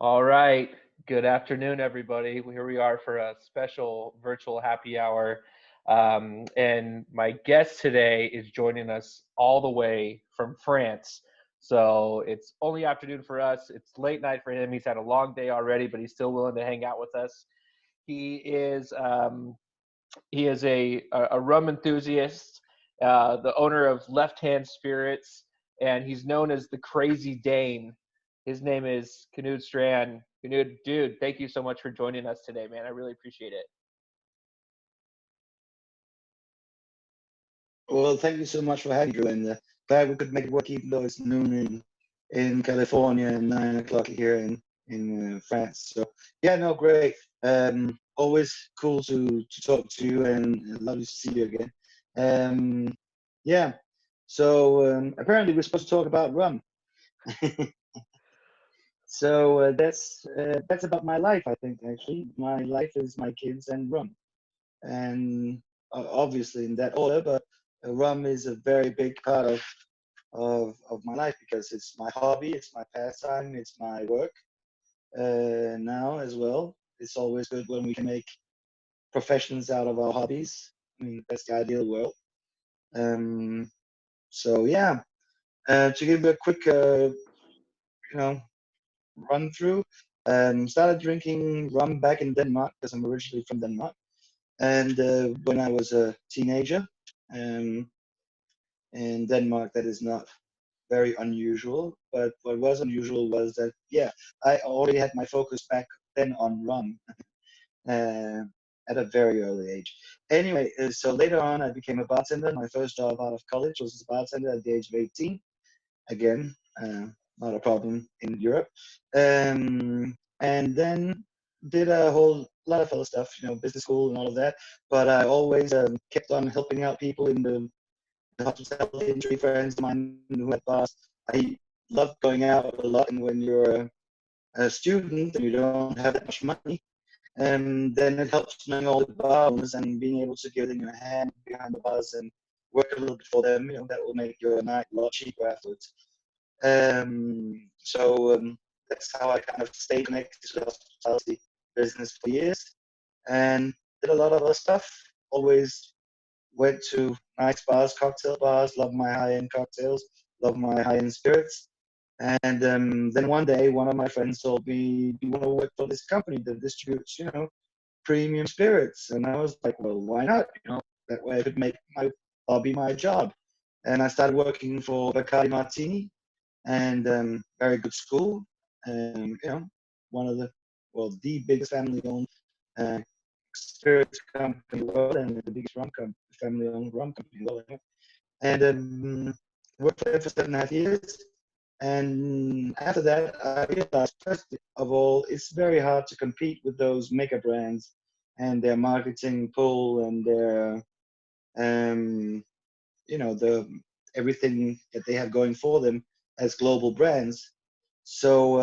All right. Good afternoon, everybody. Here we are for a special virtual happy hour. And my guest today is joining us all the way from France. So it's only afternoon for us. It's late night for him. He's had a long day already, but he's still willing to hang out with us. He is he is a rum enthusiast, the owner of Left Hand Spirits, and he's known as the Crazy Dane. His name is Knud Strand. Knud, dude, thank you so much for joining us today, man. I really appreciate it. Well, thank you so much for having me, Drew, and glad we could make it work, even though it's noon in California and 9 o'clock here in France. So yeah, no, great. Always cool to talk to you, and lovely to see you again. Um, yeah. So apparently we're supposed to talk about rum. So that's about my life, I think. Actually, my life is my kids and rum, and obviously in that order. But rum is a very big part of my life because it's my hobby, it's my pastime, it's my work now as well. It's always good when we can make professions out of our hobbies. I mean, that's the ideal world. Um, so yeah, to give a quick, you know, run through. Started drinking rum back in Denmark because I'm originally from Denmark, and when I was a teenager. Um, in Denmark, that is not very unusual. But what was unusual was that, yeah, I already had my focus back then on rum uh, at a very early age. Anyway, so later on, I became a bartender. My first job out of college was as a bartender at the age of 18. Again, not a problem in Europe. And then did a whole lot of other stuff, business school and all of that. But I always kept on helping out people in the hospitality industry, friends of mine who had bars. I love going out a lot, and when you're a student and you don't have that much money, then it helps knowing all the bar owners and being able to give them your hand behind the bars and work a little bit for them. That will make your night a lot cheaper afterwards. So that's how I kind of stayed connected to the hospitality business for years, and did a lot of other stuff. Always went to nice bars, cocktail bars, love my high-end cocktails, love my high-end spirits. And then one day, one of my friends told me, "Do you want to work for this company that distributes, premium spirits?" And I was like, "Well, why not? That way I could make my hobby my job." And I started working for Bacardi Martini, and very good school. One of the biggest family-owned uh, spirits company in the world, and the biggest family-owned rum company in the world. And worked there for 7.5 years. And after that, I realized, first of all, it's very hard to compete with those mega brands and their marketing pull and their, um, the everything that they have going for them as global brands. So,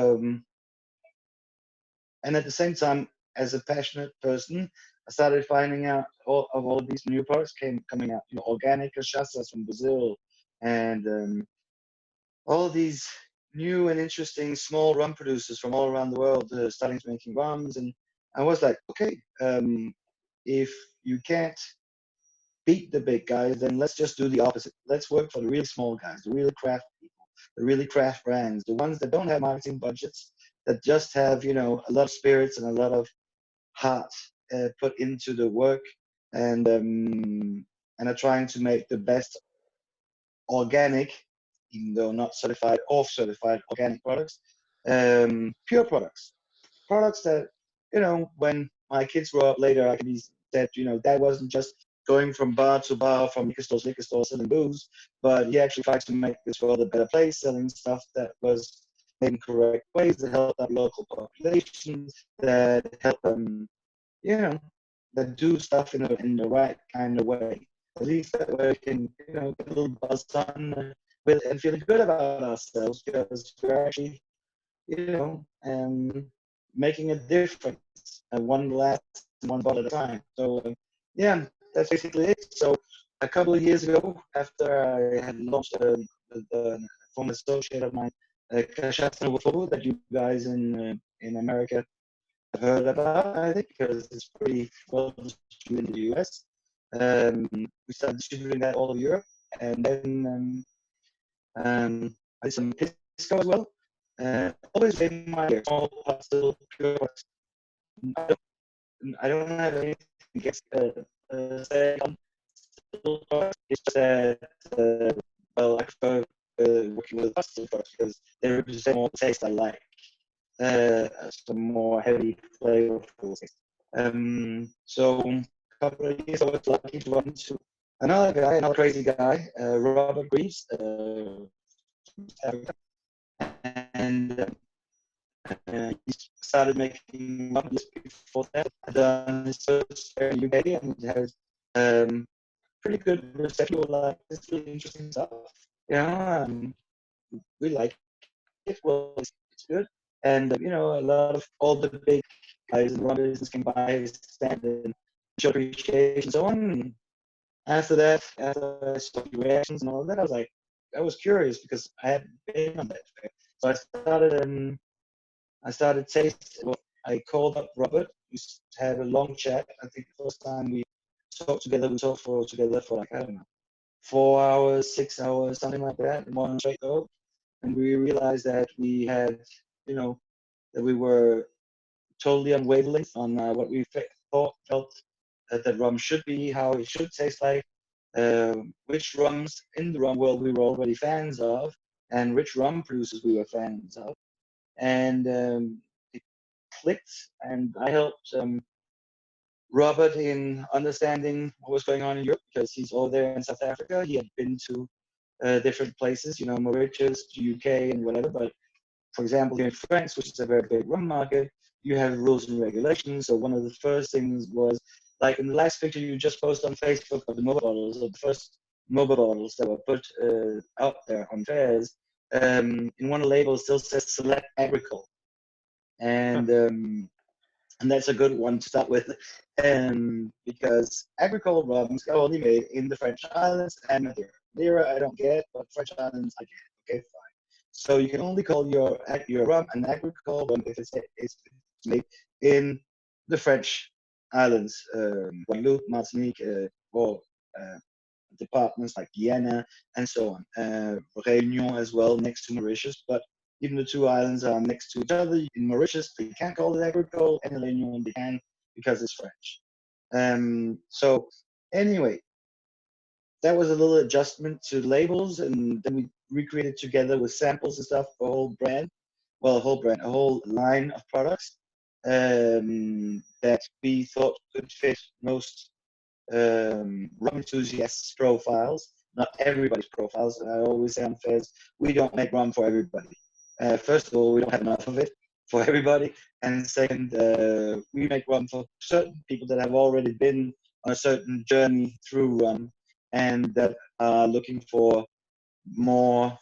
and at the same time, as a passionate person, I started finding out all of these new products coming out. Organic cachaças from Brazil, and all these new and interesting small rum producers from all around the world starting to making rums. And I was like, okay, if you can't beat the big guys, then let's just do the opposite. Let's work for the really small guys, the really craft people, the really craft brands, the ones that don't have marketing budgets, that just have, a lot of spirits and a lot of heart put into the work, and are trying to make the best organic, even though not certified or certified organic products, pure products that, when my kids grow up later, I can be said, Dad wasn't just going from bar to bar, from liquor stores selling booze, but he actually tried to make this world a better place, selling stuff that was made in correct ways, that helped out local populations, that help that do stuff in the right kind of way. At least that way we can, get a little buzz on with and feeling good about ourselves because we're actually, making a difference, one glass, one bottle at a time. So yeah, that's basically it. So a couple of years ago, after I had launched the former associate of mine, Cachaça Novo Fogo, that you guys in in America have heard about, I think, because it's pretty well distributed in the US. We started distributing that all over Europe, and then I did some Pisco as well. Always in my small pots, little pure pots. I don't have anything against say little pots. It's just that well, I prefer working with pasta pots because they represent more taste I like. Some more heavy, flavorful taste. So a couple of years I was lucky to run into another guy, another crazy guy, Robert Greaves, from Africa, and he started making rum just before that. I'd done his first fair in the UK and has pretty good reception. Like, it's really interesting stuff. Yeah, we like it. Well, it's good. And a lot of all the big guys in the rum business came by his stand and show appreciation and so on. And after that, after I saw the reactions and all that, I was curious because I hadn't been on that fair. So I started tasting. Well, I called up Robert. We had a long chat. I think the first time we talked together, we talked together for like, I don't know, 4 hours, 6 hours, something like that, in one straight go. And we realized that we had, that we were totally on wavelength on what we felt that rum should be, how it should taste like, which rums in the rum world we were already fans of, and which rum producers we were fans of. And it clicked, and I helped Robert in understanding what was going on in Europe because he's over there in South Africa. He had been to different places, Mauritius, UK, and whatever. But for example, here in France, which is a very big rum market, you have rules and regulations. So one of the first things was, like in the last picture you just posted on Facebook of the Mhoba bottles, of the first Mhoba bottles that were put out there on fairs, in one of the labels still says Select Agricole. And that's a good one to start with, because agricole rums are only made in the French islands and Madeira. Madeira I don't get, but French islands I get. Okay, fine. So you can only call your rum an agricole rum if it's made in the French islands, Guadeloupe, Martinique, or departments like Guyana and so on. Réunion as well, next to Mauritius, but even the two islands are next to each other. In Mauritius, they can't call it agricole, and in Réunion, they can because it's French. So anyway, that was a little adjustment to labels, and then we recreated together with samples and stuff a whole brand, well, a whole line of products that we thought could fit most rum enthusiasts' profiles, not everybody's profiles. I always say on fairs, we don't make rum for everybody. First of all, we don't have enough of it for everybody, and second, we make rum for certain people that have already been on a certain journey through rum and that are looking for more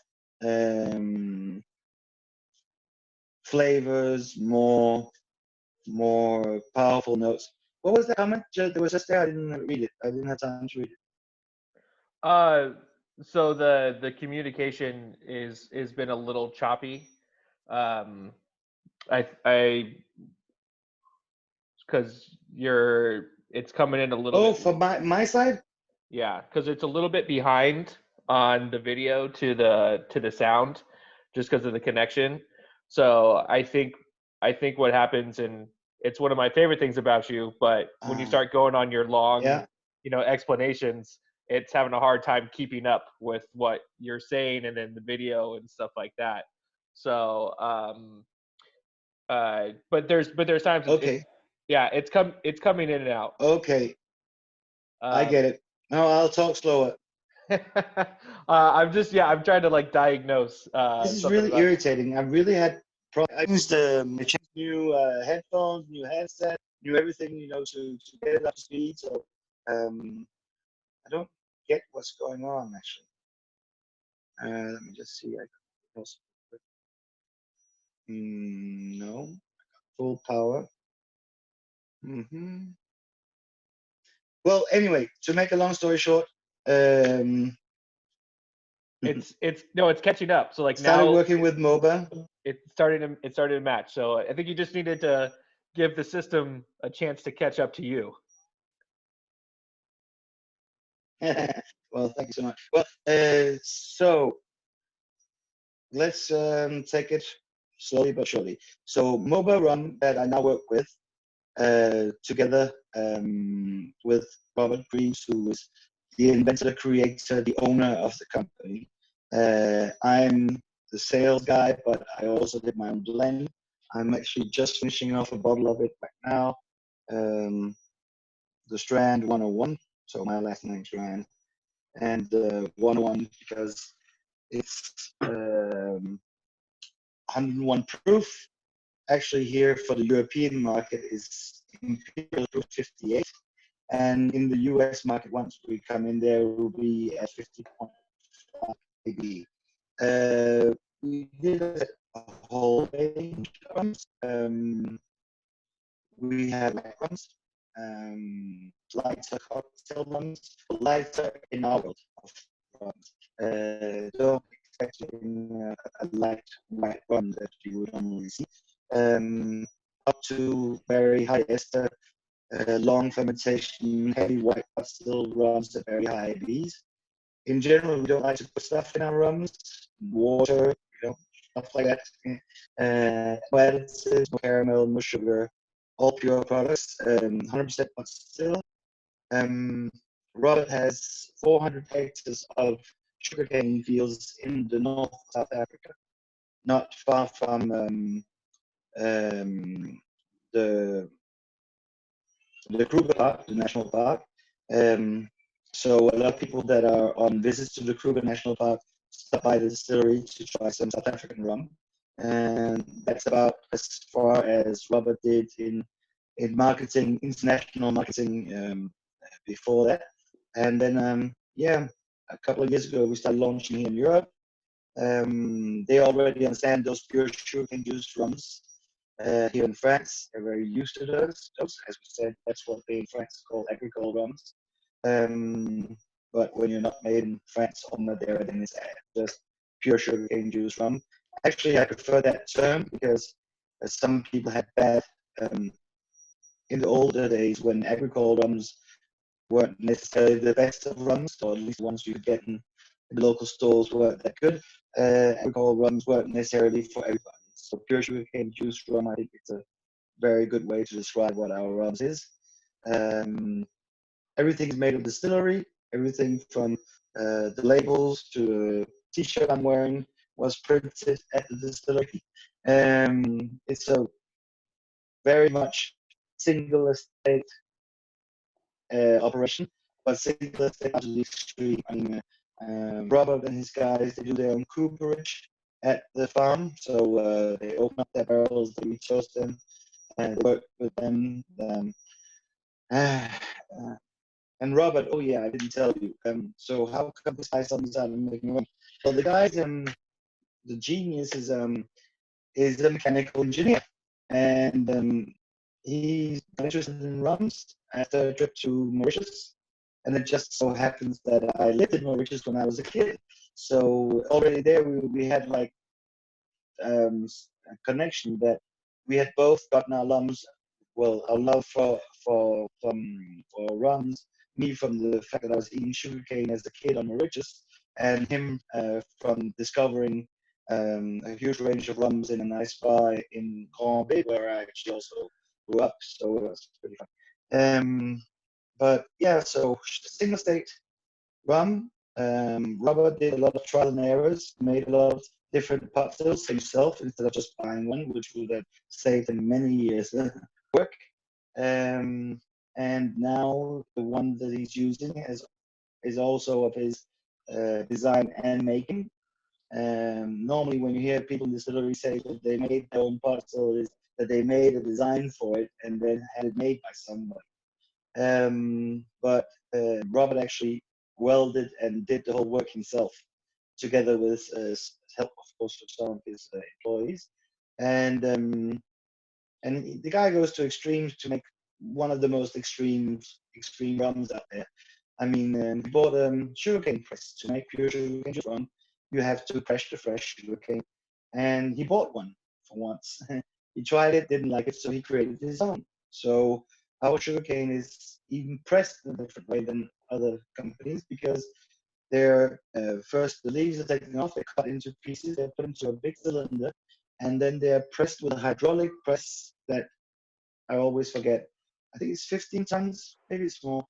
flavors, more powerful notes. What was that comment that was just there? I didn't read it. I didn't have time to read it. So the communication is been a little choppy. I because it's coming in a little bit. For my side. Yeah, because it's a little bit behind on the video to the sound, just because of the connection. So I think what happens, and it's one of my favorite things about you, but when you start going on your long, explanations, it's having a hard time keeping up with what you're saying and then the video and stuff like that. So, but there's times. Okay. It's coming in and out. Okay. I get it. No, I'll talk slower. I'm trying to like diagnose. This is really irritating. I really had problems. I used new headphones, new headset, new everything, to get it up to speed. So I don't get what's going on actually. Let me just see. No, full power. Well, anyway, to make a long story short, it's catching up. So like started now working with Mhoba. it started to match. So I think you just needed to give the system a chance to catch up to you. Well, thank you so much. Well, so let's take it slowly but surely. So Mhoba Rum that I now work with, together with Robert Greaves, who is the inventor, creator, the owner of the company. I'm the sales guy, but I also did my own blend. I'm actually just finishing off a bottle of it right now. The Strand 101, so my last name's Strand, and 101 because it's 101 proof. Actually, here for the European market is Imperial Proof 58, and in the US market, once we come in there, will be at 50.5 maybe. We did a whole range of runs. We have light runs, lighter cocktail runs, lighter in our world of runs. Don't expect a light white rum that you would normally see. Up to very high ester, long fermentation, heavy white still rums at very high ABVs. In general, we don't like to put stuff in our rums, water, stuff like that. No additives, no caramel, no sugar, all pure products, 100% but still. Robert has 400 hectares of sugarcane fields in the north of South Africa, not far from the Kruger Park, the national park. So a lot of people that are on visits to the Kruger National Park stop by the distillery to try some South African rum. And that's about as far as Robert did in marketing, international marketing, before that. And then, yeah, a couple of years ago, we started launching here in Europe. They already understand those pure sugarcane juice rums. Here in France, they're very used to those. As we said, that's what they in France call agricole rums. But when you're not made in France or Madeira, then it's just pure sugarcane juice rum. Actually, I prefer that term because some people had bad, in the older days when agricole rums weren't necessarily the best of rums, or at least the ones you could get in the local stores weren't that good. Agricole rums weren't necessarily for everybody. So pure sugarcane juice rum, I think it's a very good way to describe what our rums is. Everything's made of distillery. Everything from the labels to the t-shirt I'm wearing was printed at the distillery. It's a very much single estate operation, but single estate to the extreme. I mean, Robert and his guys, they do their own cooperage at the farm, so they open up their barrels, they retoast them, and work with them. And Robert, oh yeah, I didn't tell you. So how come this guy suddenly started making rum? Well, the guy's the genius is a mechanical engineer, and he's interested in rums after a trip to Mauritius. And it just so happens that I lived in Mauritius when I was a kid. So already there we had like a connection that we had both gotten our lums, well, our love for rums, me from the fact that I was eating sugarcane as a kid on Mauritius, and him from discovering a huge range of rums in a nice bar in Grand Bay, where I actually also grew up. So it was pretty fun. But yeah, so single state rum. Robert did a lot of trial and errors, made a lot of different pot stills himself instead of just buying one, which would have saved him many years work. And now the one that he's using is also of his design and making. Normally, when you hear people in the distillery say that they made their own pot still, is that they made a design for it and then had it made by somebody. But Robert actually welded and did the whole work himself, together with help, of course, of some of his employees. And the guy goes to extremes to make one of the most extreme rums out there. I mean, he bought a sugarcane press to make pure sugarcane juice rum. You have to crush the fresh sugarcane, and he bought one for once. He tried it, didn't like it, so he created his own. So our sugarcane is even pressed in a different way than other companies because they're first the leaves are taken off, they're cut into pieces, they're put into a big cylinder, and then they're pressed with a hydraulic press that I always forget. I think it's 15 tons, maybe it's more.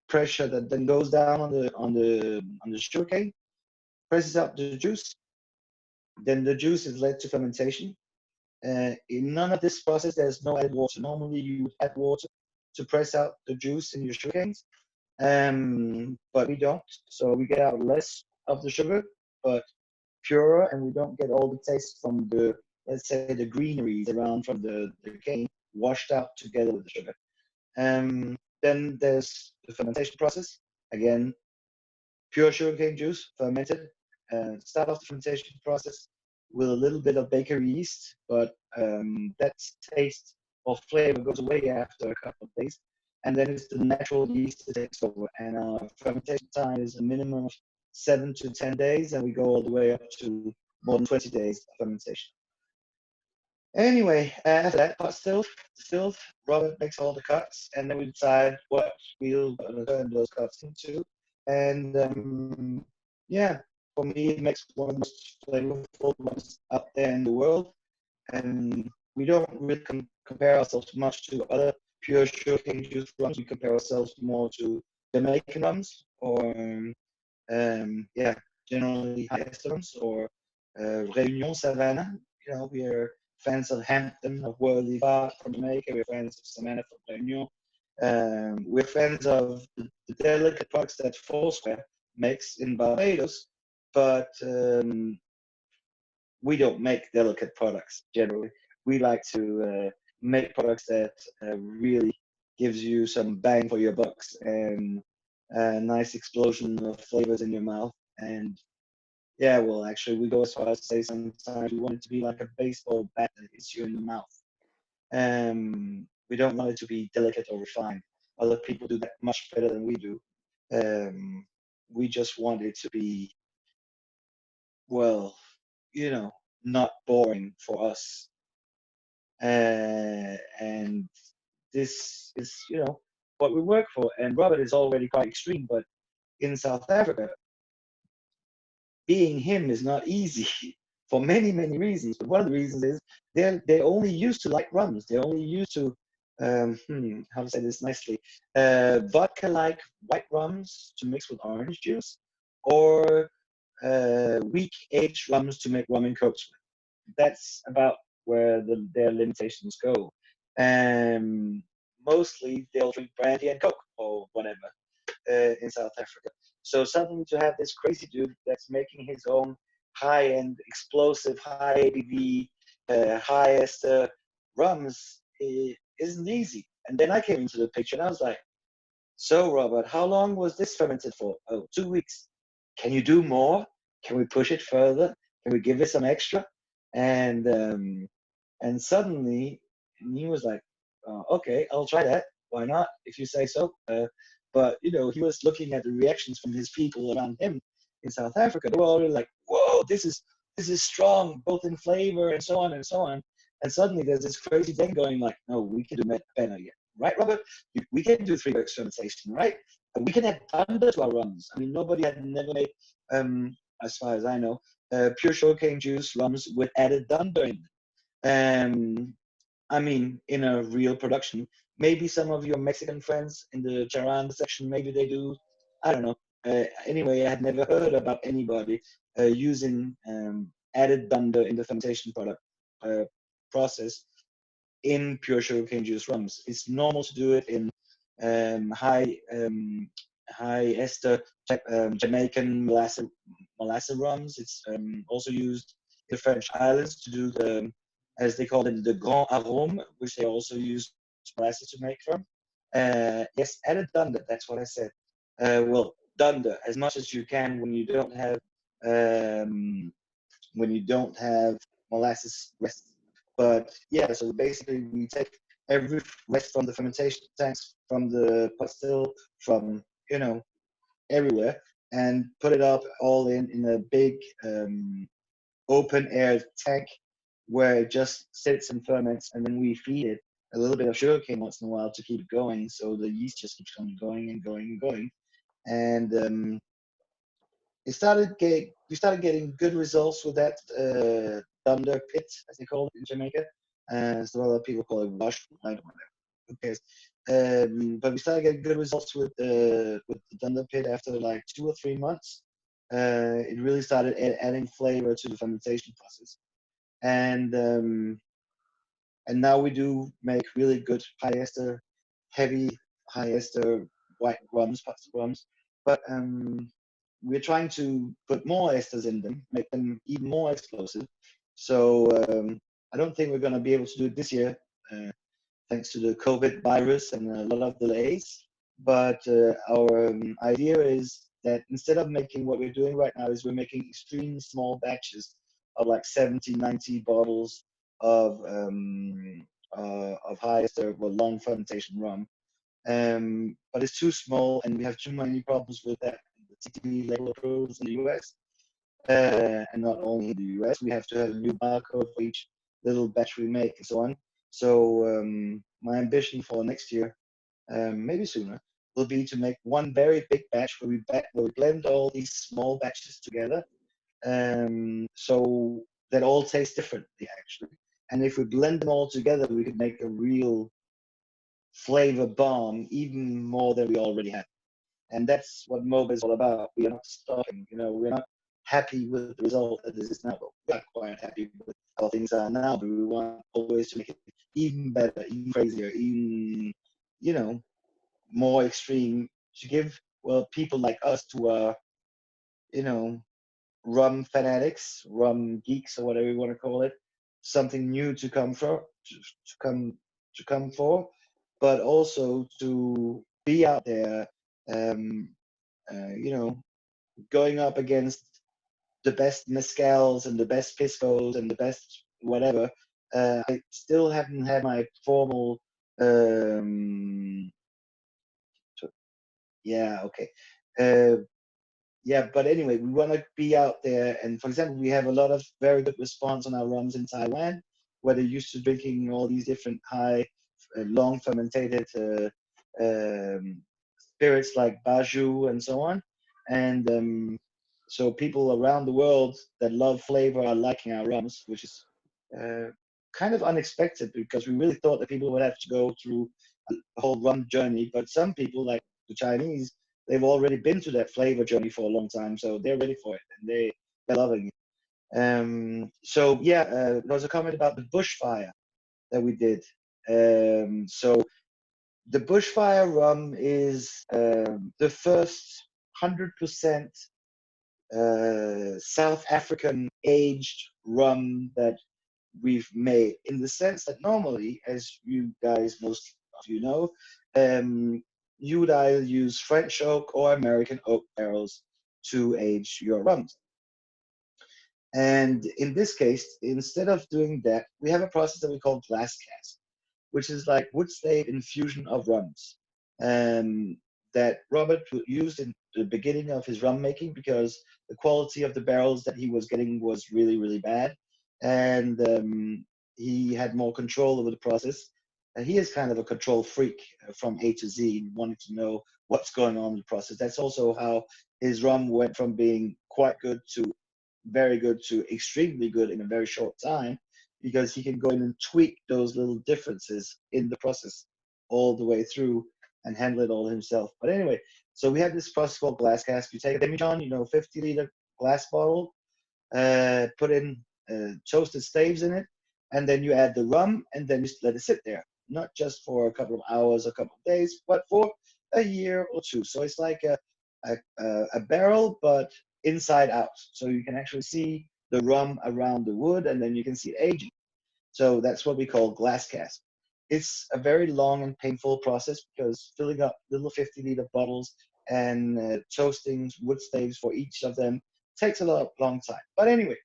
Pressure that then goes down on the sugarcane, presses out the juice. Then the juice is led to fermentation. In none of this process, there's no added water. Normally, you would add water to press out the juice in your sugarcanes, but we don't. So we get out less of the sugar, but purer, and we don't get all the taste from the, let's say, the greeneries around from the cane washed out together with the sugar. Then there's the fermentation process. Again, pure sugarcane juice, fermented. Start off the fermentation process with a little bit of bakery yeast, but that taste or flavor goes away after a couple of days. And then it's the natural yeast that takes over. And our fermentation time is a minimum of 7 to 10 days, and we go all the way up to more than 20 days of fermentation. Anyway, after that, distilled, Robert makes all the cuts, and then we decide what we'll turn those cuts into. And yeah, for me, it makes one of the most flavorful ones out there in the world. And we don't really compare ourselves much to other pure sugarcane juice rums. We compare ourselves more to Jamaican rums or yeah, generally high rums or Réunion Savannah. You know, we are fans of Hampton, of Worley Bar from Jamaica. We're fans of Savannah from Réunion. We're fans of the delicate products that Foursquare makes in Barbados, but we don't make delicate products generally. We like to make products that really gives you some bang for your bucks and a nice explosion of flavors in your mouth. And yeah, well, actually, we go as far as to say sometimes we want it to be like a baseball bat that hits you in the mouth. We don't want it to be delicate or refined. Other people do that much better than we do. We just want it to be, well, you know, not boring for us. And this is, what we work for. And Robert is already quite extreme, but in South Africa, being him is not easy for many, many reasons. But one of the reasons is they're only used to light rums. They're only used to how to say this nicely, vodka-like white rums to mix with orange juice, or weak aged rums to make rum and cokes with. That's about where their limitations go. Mostly they'll drink brandy and coke or whatever in South Africa. So suddenly to have this crazy dude that's making his own high-end, explosive, high ABV, high ester rums isn't easy. And then I came into the picture and I was like, so Robert, how long was this fermented for? Oh, 2 weeks. Can you do more? Can we push it further? Can we give it some extra? And suddenly he was like, okay, I'll try that. Why not? If you say so. But he was looking at the reactions from his people around him in South Africa. They were all really like, whoa, this is strong, both in flavor and so on and so on. And suddenly there's this crazy thing going like, no, we can do better yet. Right, Robert? We can do 3 weeks fermentation, right? And we can add thunder to our rums. I mean, nobody had never made, as far as I know, pure sugarcane juice rums with added thunder in them. I mean, in a real production. Maybe some of your Mexican friends in the Charanda section, maybe they do. I don't know. Anyway, I had never heard about anybody using added thunder in the fermentation product process in pure sugarcane juice rums. It's normal to do it in high ester Jamaican molasses rums. It's also used in the French islands to do the, as they call it, the Grand Arôme, which they also use molasses to make from. Yes, added dunder, that's what I said. Well, dunder, as much as you can um, when you don't have molasses rest. But yeah, so basically we take every rest from the fermentation tanks, from the pastil, from everywhere, and put it up all in a big open air tank where it just sits and ferments, and then we feed it a little bit of sugarcane once in a while to keep it going. So the yeast just keeps on going and going and going. And we started getting good results with that thunder pit, as they call it in Jamaica. So other people call it wash. I don't know. Who cares? But we started getting good results with the thunder pit after like 2 or 3 months. It really started adding flavor to the fermentation process, and now we do make really good high ester, heavy high ester white rums, pasta rums. But we're trying to put more esters in them, make them even more explosive. So I don't think we're going to be able to do it this year, thanks to the COVID virus and a lot of delays. But our idea is that instead of making what we're doing right now, is we're making extremely small batches of like 70, 90 bottles of high ester or long fermentation rum. But it's too small, and we have too many problems with that. The TTB label approvals in the US, and not only in the US, we have to have a new barcode for each little batch we make and so on. So my ambition for next year, maybe sooner, will be to make one very big batch where we blend all these small batches together, so that all taste differently actually. And if we blend them all together, we could make a real flavor bomb, even more than we already have. And that's what Mhoba is all about. We are not stopping. We're not happy with the result that this is now. But we are quite happy with how things are now. But we want always to make it even better, even crazier, even you know more extreme to give people like us who are you know rum fanatics, rum geeks, or whatever you want to call it, something new to come for, to come for, but also to be out there, um, you know, going up against the best mezcals and the best piscos and the best whatever. I still haven't had my formal. Um, yeah, okay. Uh, yeah, but anyway, we want to be out there. And for example, we have a lot of very good response on our rums in Taiwan, where they're used to drinking all these different high, long fermented spirits like baju and so on. And so people around the world that love flavor are liking our rums, which is uh, kind of unexpected because we really thought that people would have to go through a whole rum journey. But some people, like the Chinese, they've already been to that flavor journey for a long time, so they're ready for it and they're loving it. So yeah, there was a comment about the bushfire that we did. So the bushfire rum is the first 100% South African aged rum that we've made, in the sense that normally, as you guys, most of you know, you would either use French oak or American oak barrels to age your rums. And in this case, instead of doing that, we have a process that we call glass cask, which is like wood stave infusion of rums, um, that Robert used in the beginning of his rum making because the quality of the barrels that he was getting was really, really bad. And he had more control over the process. And he is kind of a control freak from A to Z, wanting to know what's going on in the process. That's also how his rum went from being quite good to very good to extremely good in a very short time, because he can go in and tweak those little differences in the process all the way through and handle it all himself. But anyway, so we have this process called glass cask. You take a demijohn, 50-liter glass bottle, put in toasted staves in it, and then you add the rum, and then you let it sit there, not just for a couple of hours, a couple of days, but for a year or two. So it's like a barrel, but inside out. So you can actually see the rum around the wood, and then you can see it aging. So that's what we call glass cask. It's a very long and painful process because filling up little 50-liter bottles and toasting wood staves for each of them takes a long time. But anyway,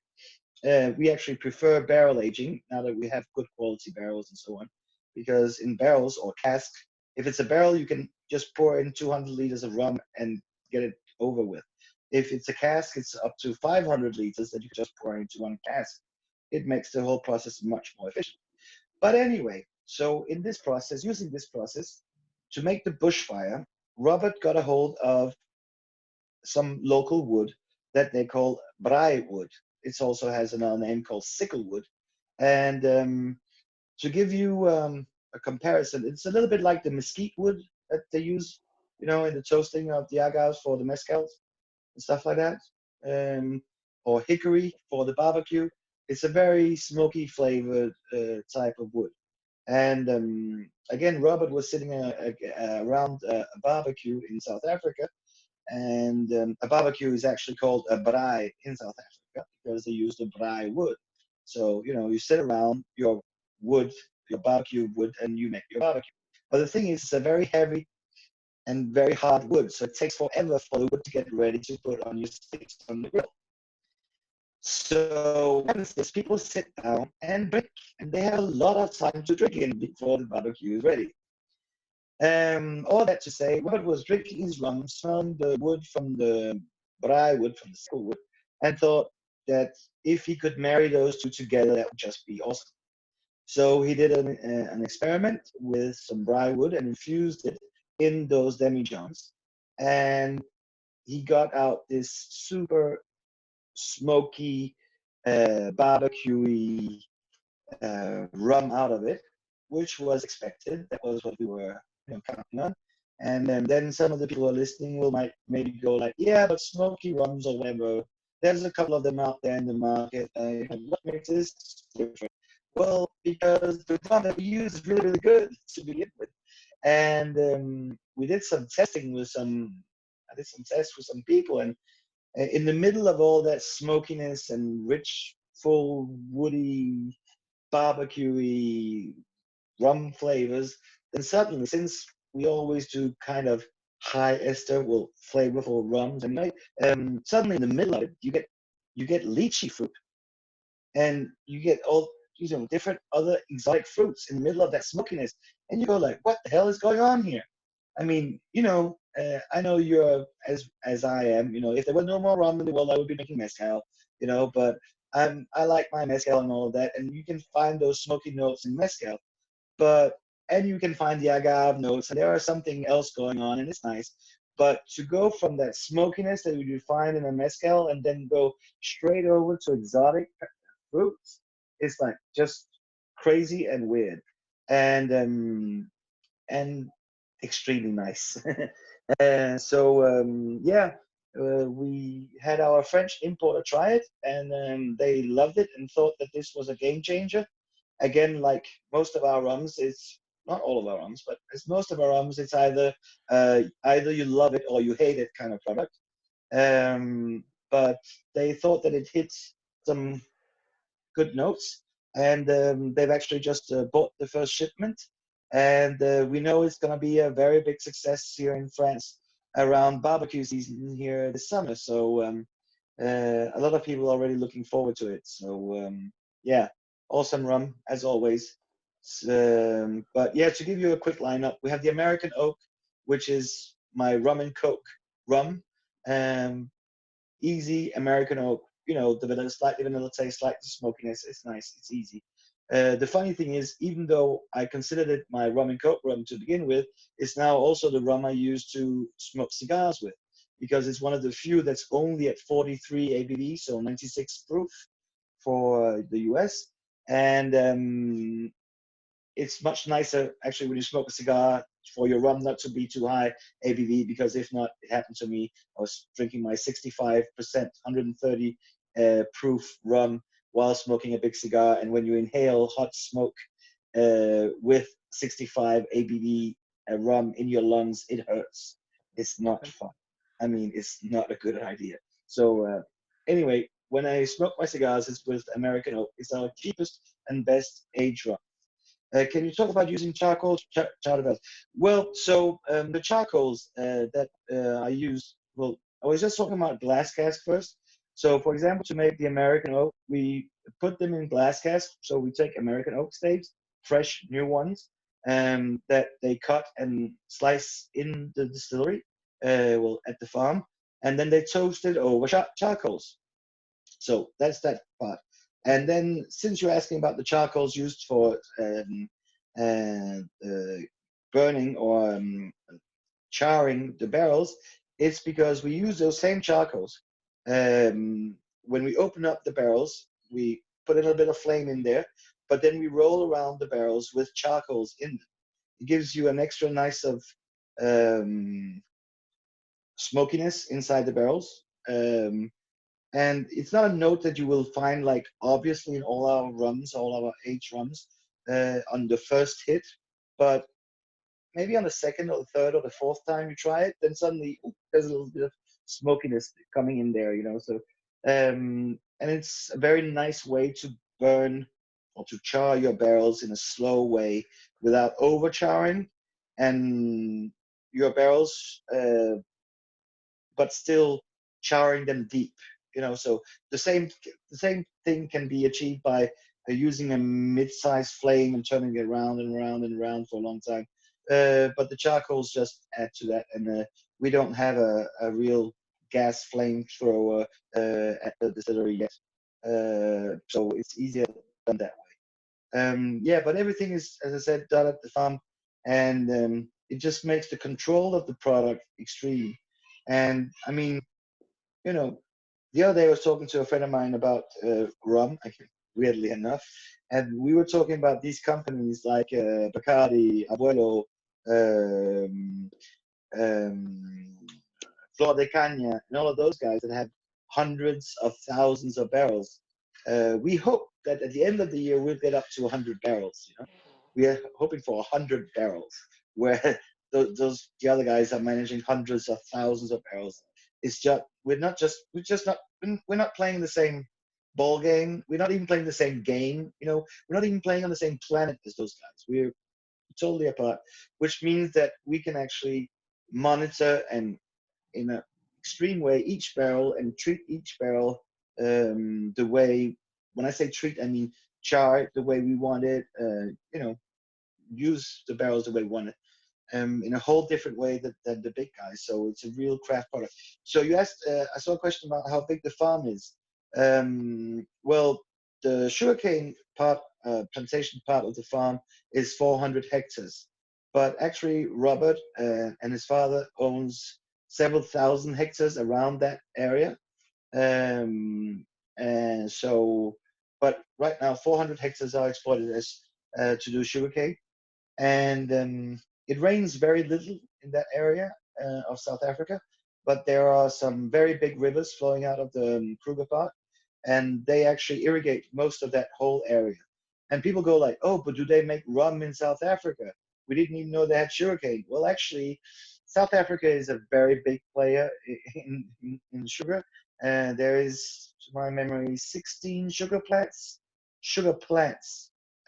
we actually prefer barrel aging now that we have good quality barrels and so on, because in barrels or cask, if it's a barrel, you can just pour in 200 liters of rum and get it over with. If it's a cask, it's up to 500 liters that you can just pour into one cask. It makes the whole process much more efficient. But anyway, so in this process, using this process to make the bushfire, Robert got a hold of some local wood that they call braai wood. It also has another name called sickle wood. And to give you a comparison, it's a little bit like the mesquite wood that they use, in the toasting of the agavs for the mezcals and stuff like that, or hickory for the barbecue. It's a very smoky flavored type of wood. And again, Robert was sitting around a barbecue in South Africa, and a barbecue is actually called a braai in South Africa because they use the braai wood. So, you sit around your wood, your barbecue wood, and you make your barbecue. But the thing is, it's a very heavy and very hard wood, so it takes forever for the wood to get ready to put on your sticks on the grill. So what happens is people sit down and drink, and they have a lot of time to drink in before the barbecue is ready. All that to say, Robert was drinking his rum, smelling the wood from the braai wood, from the sickle wood, and thought that if he could marry those two together, that would just be awesome. So he did an experiment with some braai wood and infused it in those demijohns, and he got out this super smoky, barbecuey rum out of it, which was expected. That was what we were counting on. And then some of the people who are listening will might maybe go like, yeah, but smoky rums or whatever. There's a couple of them out there in the market. What makes this different? Well, because the rum that we use is really, really good to begin with. And we did some testing with I did some tests with some people, and in the middle of all that smokiness and rich, full, woody, barbecuey rum flavors, then suddenly, since we always do kind of high ester, well, flavorful rums anyway, suddenly in the middle of it, you get lychee fruit, and you get all different other exotic fruits in the middle of that smokiness, and you go like, what the hell is going on here? I mean, I know you're as I am. If there was no more rum in the world, I would be making mezcal. But I like my mezcal and all of that, and you can find those smoky notes in mezcal, and you can find the agave notes, and there are something else going on, and it's nice. But to go from that smokiness that you find in a mezcal and then go straight over to exotic fruits, it's like just crazy and weird, and extremely nice. Yeah, we had our French importer try it, and they loved it and thought that this was a game changer. Again, like most of our rums, it's not all of our rums, but as most of our rums, it's either you love it or you hate it kind of product. But they thought that it hit some good notes, and they've actually just bought the first shipment, and we know it's going to be a very big success here in France around barbecue season here this summer. So a lot of people are already looking forward to it. So yeah, awesome rum as always. But yeah, to give you a quick lineup, we have the American Oak, which is my rum and coke rum. Um, Easy American oak. The vanilla, slightly vanilla taste, slightly smokiness. It's nice. It's easy. The funny thing is, even though I considered it my rum and coke rum to begin with, it's now also the rum I use to smoke cigars with, because it's one of the few that's only at 43 ABV, so 96 proof for the US. And it's much nicer actually when you smoke a cigar for your rum not to be too high ABV, because if not, it happened to me. I was drinking my 65%, 130 proof rum while smoking a big cigar, and when you inhale hot smoke with 65 ABV rum in your lungs, it hurts. It's not fun. I mean, it's not a good idea. So anyway, when I smoke my cigars, it's with American Oak. It's our cheapest and best aged rum. Can you talk about using charcoal char bells? Well, so the charcoals that I use, well, I was just talking about glass cask first. So, for example, to make the American oak, we put them in glass cask. So we take American oak staves, fresh, new ones, that they cut and slice in the distillery, well, at the farm. and then they toast it over charcoals. So that's that part. And then, since you're asking about the charcoals used for uh, uh, burning or charring the barrels, it's because we use those same charcoals. When we open up the barrels, we put a little bit of flame in there, but then we roll around the barrels with charcoals in them. It gives you an extra nice of um, smokiness inside the barrels. And it's not a note that you will find like obviously in all our rums, all our H rums, on the first hit, but maybe on the second or the third or the fourth time you try it, then suddenly there's a little bit of smokiness coming in there, you know. So, and it's a very nice way to burn or to char your barrels in a slow way without over charring, and your barrels but still charring them deep. You know, so the same thing can be achieved by using a mid-sized flame and turning it around and around and around for a long time. But the charcoals just add to that, and we don't have a real gas flamethrower at the distillery yet, so it's easier done that way. Yeah, but everything is, as I said, done at the farm, and it just makes the control of the product extreme. And I mean, you know, the other day I was talking to a friend of mine about rum, weirdly enough, and we were talking about these companies like Bacardi, Abuelo, um, um, Flor de Caña, and all of those guys that have hundreds of thousands of barrels. We hope that at the end of the year we'll get up to 100 barrels. You know, we are hoping for 100 barrels, where those the other guys are managing hundreds of thousands of barrels. It's just we're not playing the same ball game. We're not even playing the same game. You know, we're not even playing on the same planet as those guys. We're totally apart, which means that we can actually monitor and in an extreme way each barrel and treat each barrel the way, when I say treat, I mean char it the way we want it, you know, use the barrels the way we want it, in a whole different way than the big guys. So it's a real craft product. So you asked, I saw a question about how big the farm is. Well, the sugarcane part, plantation part of the farm is 400 hectares. But actually, Robert and his father owns several thousand hectares around that area. And so, but right now, 400 hectares are exploited as to do sugarcane, and it rains very little in that area of South Africa, but there are some very big rivers flowing out of the Kruger Park, and they actually irrigate most of that whole area. And people go like, "Oh, but do they make rum in South Africa? We didn't even know they had sugarcane." Well, actually, South Africa is a very big player in sugar, and there is, to my memory, 16 sugar plants.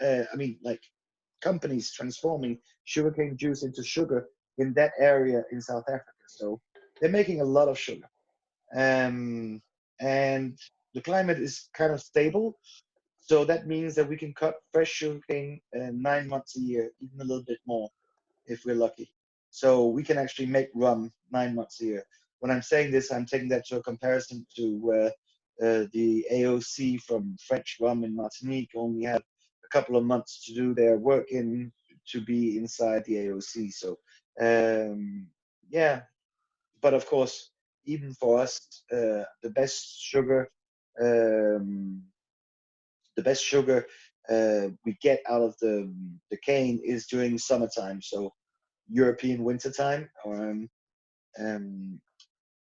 I mean, like companies transforming sugarcane juice into sugar in that area in South Africa. So they're making a lot of sugar. Um, and the climate is kind of stable. So that means that we can cut fresh sugarcane 9 months a year, even a little bit more if we're lucky. So we can actually make rum 9 months a year. When I'm saying this, I'm taking that to a comparison to the AOC from French rum in Martinique only have a couple of months to do their work in to be inside the AOC. So yeah, but of course, even for us, the best sugar, um, we get out of the cane is during summertime. So European wintertime, um,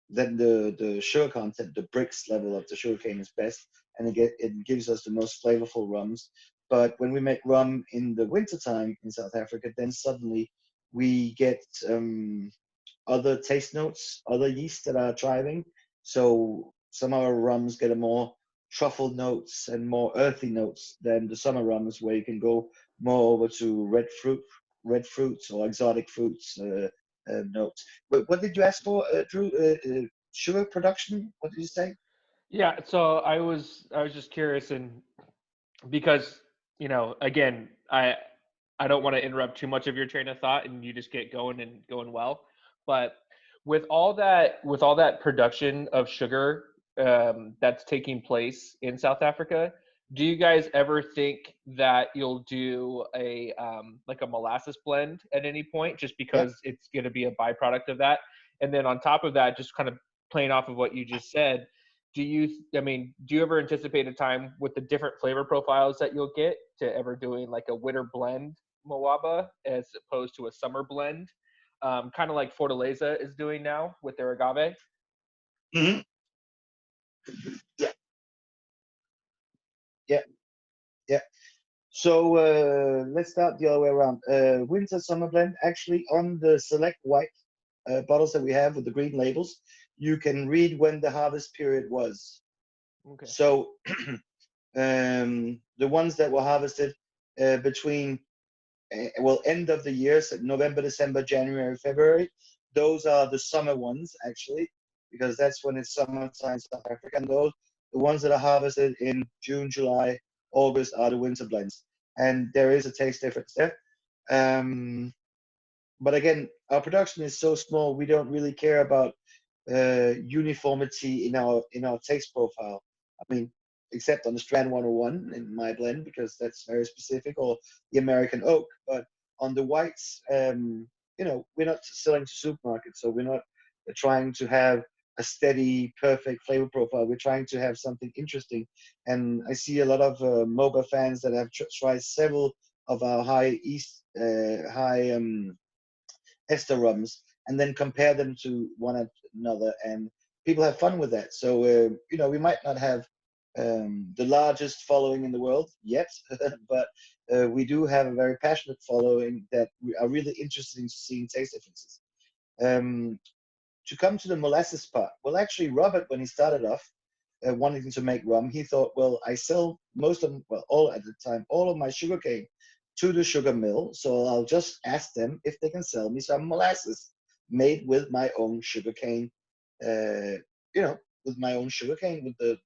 then the sugar content, the bricks level of the sugarcane is best, and it gives us the most flavorful rums. But when we make rum in the wintertime in South Africa, then suddenly we get other taste notes, other yeasts that are thriving. So some of our rums get a more truffle notes and more earthy notes than the summer rums, where you can go more over to red fruits or exotic fruits notes. But what did you ask for, Drew? Sugar production? What did you say? Yeah, so I was just curious, and because again, I don't want to interrupt too much of your train of thought, and you just get going and going well, but with all that production of sugar that's taking place in South Africa, do you guys ever think that you'll do a like a molasses blend at any point, just Yeah. because it's going to be a byproduct of that? And then on top of that, just kind of playing off of what you just said, do you ever anticipate a time with the different flavor profiles that you'll get to ever doing like a winter blend Mhoba as opposed to a summer blend, kind of like Fortaleza is doing now with their agave? Hmm. Yeah. Yeah. Yeah. So let's start the other way around. Winter summer blend. Actually, on the select white bottles that we have with the green labels, you can read when the harvest period was. Okay. So the ones that were harvested between well, end of the year, so November, December, January, February, those are the summer ones actually, because that's when it's summertime in South Africa. And those, the ones that are harvested in June, July, August, are the winter blends. And there is a taste difference there. But again, our production is so small, we don't really care about uniformity in our taste profile. I mean, except on the Strand 101 in my blend, because that's very specific, or the American oak. But on the whites, we're not selling to supermarkets, so we're not trying to have a steady, perfect flavor profile. We're trying to have something interesting. And I see a lot of Mhoba fans that have tried several of our high ester rums, and then compare them to one another, and people have fun with that. So we might not have the largest following in the world yet, but we do have a very passionate following that we are really interested in seeing taste differences. Um, to come to the molasses part, well, actually, Robert, when he started off wanting to make rum, he thought, well, I sell most of, well, all at the time, all of my sugarcane to the sugar mill, so I'll just ask them if they can sell me some molasses made with my own sugarcane, uh, with my own sugarcane, with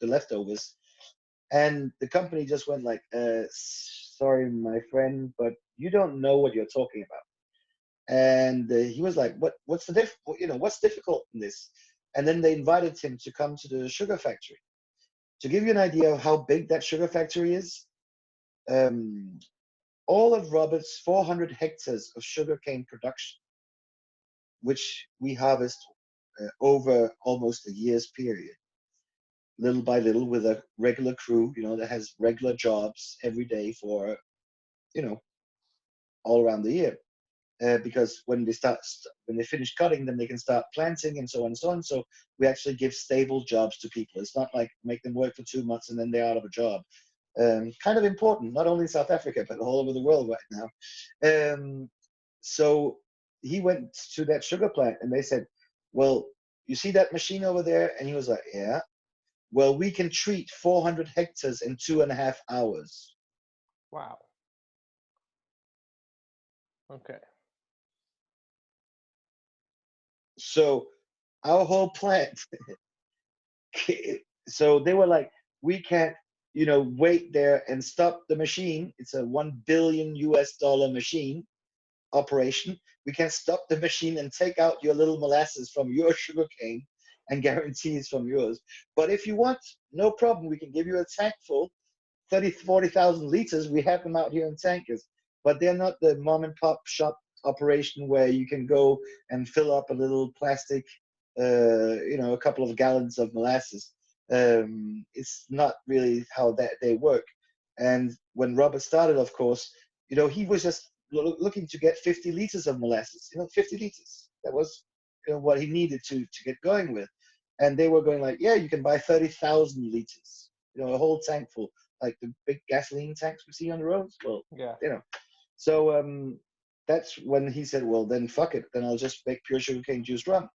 the leftovers. And the company just went like, sorry, my friend, but you don't know what you're talking about. And he was like, what's the what's difficult in this? And then they invited him to come to the sugar factory. To give you an idea of how big that sugar factory is, um, all of Robert's 400 hectares of sugarcane production, which we harvest over almost a year's period, little by little, with a regular crew, that has regular jobs every day for, you know, all around the year. Because when they finish cutting, then they can start planting and so on and so on. So we actually give stable jobs to people. It's not like make them work for 2 months and then they're out of a job. Kind of important, not only in South Africa, but all over the world right now. So he went to that sugar plant and they said, well, you see that machine over there? And he was like, yeah. Well, we can treat 400 hectares in 2.5 hours. Wow. Okay. So our whole plant, so they were like, we can't, wait there and stop the machine. It's a 1 billion US dollar machine operation. We can stop the machine and take out your little molasses from your sugarcane and guarantee it's from yours. But if you want, no problem. We can give you a tank full, 30, 40,000 liters. We have them out here in tankers, but they're not the mom and pop shop operation where you can go and fill up a little plastic, a couple of gallons of molasses. It's not really how that they work. And when Robert started, of course, he was just looking to get 50 liters of molasses. 50 liters. That was what he needed to get going with. And they were going like, yeah, you can buy 30,000 liters. A whole tank full, like the big gasoline tanks we see on the roads. Well, Yeah. So that's when he said, well, then fuck it. Then I'll just make pure sugarcane juice rum.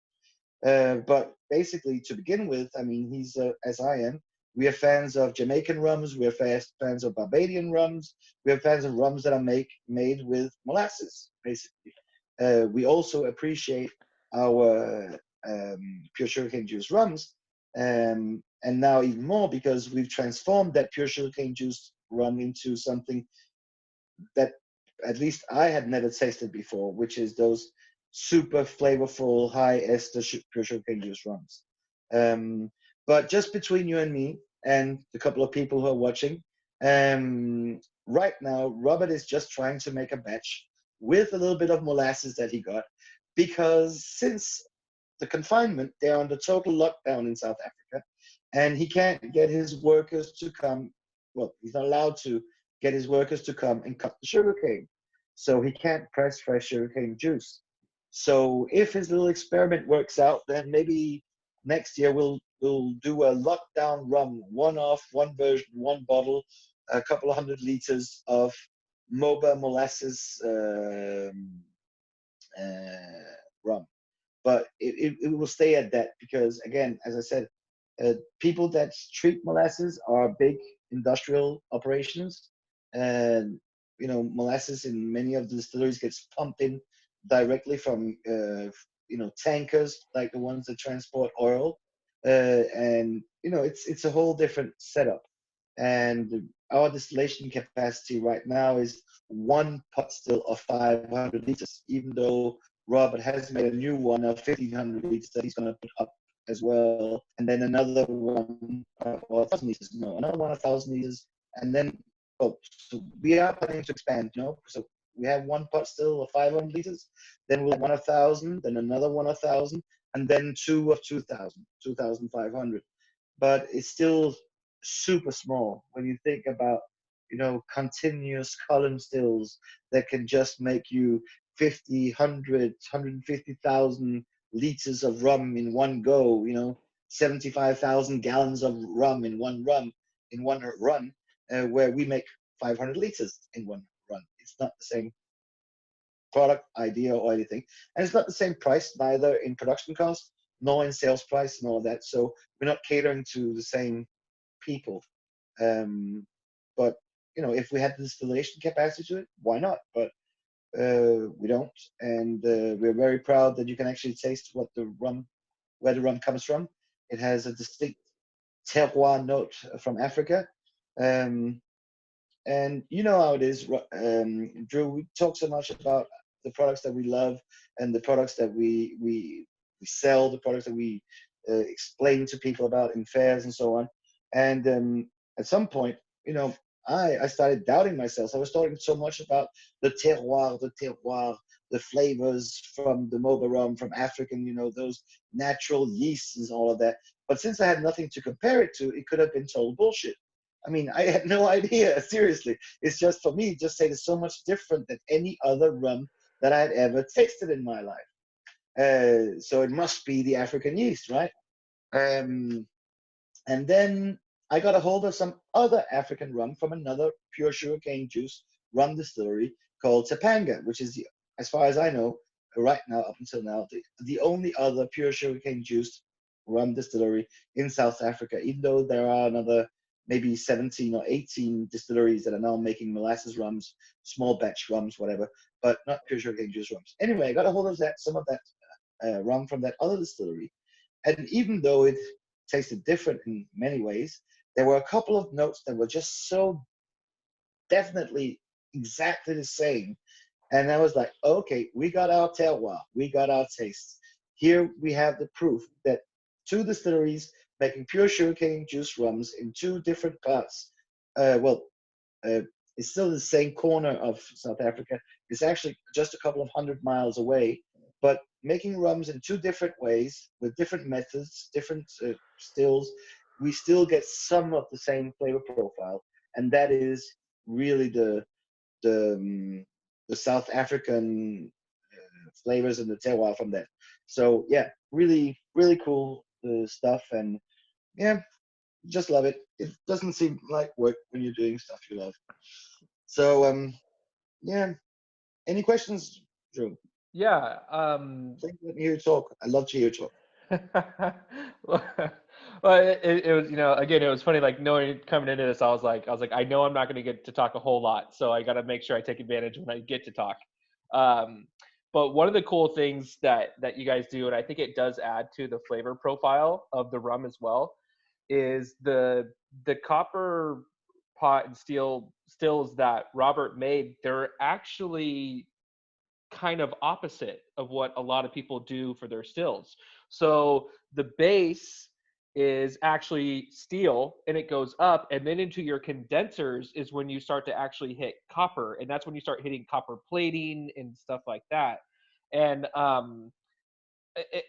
But basically, to begin with, I mean, he's as I am. We are fans of Jamaican rums. We are fans of Barbadian rums. We are fans of rums that are made with molasses, basically. We also appreciate our pure sugarcane juice rums, and now even more because we've transformed that pure sugarcane juice rum into something that at least I had never tasted before, which is those super flavorful, high ester pure sugarcane juice rums. Um, but just between you and me and the couple of people who are watching, right now Robert is just trying to make a batch with a little bit of molasses that he got, because since the confinement, they're under total lockdown in South Africa, and he can't get his workers to come. Well, he's not allowed to get his workers to come and cut the sugarcane, so he can't press fresh sugarcane juice. So if his little experiment works out, then maybe next year we'll do a lockdown rum, one off, one version, one bottle, a couple of 100 liters of Mhoba molasses rum, but it will stay at that because, again, as I said, people that treat molasses are big industrial operations, and molasses in many of the distilleries gets pumped in directly from tankers like the ones that transport oil, and it's a whole different setup. And our distillation capacity right now is one pot still of 500 liters, even though Robert has made a new one of 1,500 liters that he's going to put up as well, and then another one, or 1,000 liters, no, another one 1,000 liters, and then, oh, so we are planning to expand, so we have one pot still of 500 liters, then we'll have one 1,000, then another one 1,000, and then two of 2,000, 2,500. But it's still super small when you think about continuous column stills that can just make you 50, 100, 150,000 liters of rum in one go, 75,000 gallons of rum in one run, where we make 500 liters in one run. It's not the same product idea or anything, and it's not the same price neither in production cost nor in sales price and all that. So we're not catering to the same people. But if we had the distillation capacity to it, why not? But we don't, and we're very proud that you can actually taste where the rum comes from. It has a distinct terroir note from Africa. Um, and you know how it is, Drew. We talk so much about the products that we love and the products that we sell, the products that we explain to people about in fairs and so on. And at some point, you know, I started doubting myself. I was talking so much about the terroir, the flavors from the Mhoba rum, from African, those natural yeasts and all of that. But since I had nothing to compare it to, it could have been total bullshit. I mean, I had no idea, seriously. It's just, for me, it just tasted so much different than any other rum that I had ever tasted in my life. So it must be the African yeast, right? Um, and then I got a hold of some other African rum from another pure sugarcane juice rum distillery called Topanga, which is, as far as I know, right now, up until now, the only other pure sugarcane juice rum distillery in South Africa, even though there are another maybe 17 or 18 distilleries that are now making molasses rums, small batch rums, whatever, but not pure sugarcane juice rums. Anyway, I got a hold of some of that rum from that other distillery. And even though it tasted different in many ways, there were a couple of notes that were just so definitely exactly the same. And I was like, okay, we got our terroir, we got our taste. Here we have the proof that two distilleries making pure sugarcane juice rums in two different parts. Uh, it's still the same corner of South Africa. It's actually just a couple of 100 miles away, but making rums in two different ways with different methods, different stills, we still get some of the same flavor profile, and that is really the um, the South African flavors and the terroir from that. So yeah, really really cool stuff, and yeah, just love it. It doesn't seem like work when you're doing stuff you love. So yeah. Any questions, Drew? Yeah. Please let me hear you talk. I love to hear you talk. well, it was, again, it was funny, like knowing coming into this, I was like, I know I'm not going to get to talk a whole lot, so I got to make sure I take advantage when I get to talk. Um, but one of the cool things that you guys do, and I think it does add to the flavor profile of the rum as well, is the copper pot and steel stills that Robert made. They're actually kind of opposite of what a lot of people do for their stills. So the base is actually steel and it goes up, and then into your condensers is when you start to actually hit copper, and that's when you start hitting copper plating and stuff like that. And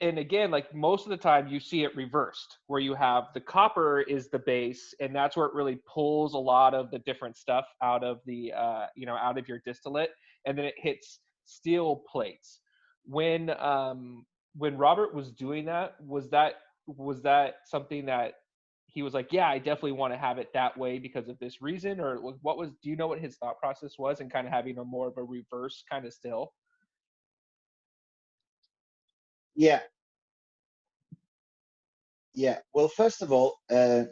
and again, like most of the time you see it reversed, where you have the copper is the base, and that's where it really pulls a lot of the different stuff out of the out of your distillate, and then it hits steel plates. When Robert was doing that, was that something that he was like, yeah, I definitely want to have it that way because of this reason? Or what was, do you know what his thought process was in kind of having a more of a reverse kind of still? Yeah, yeah. Well, first of all,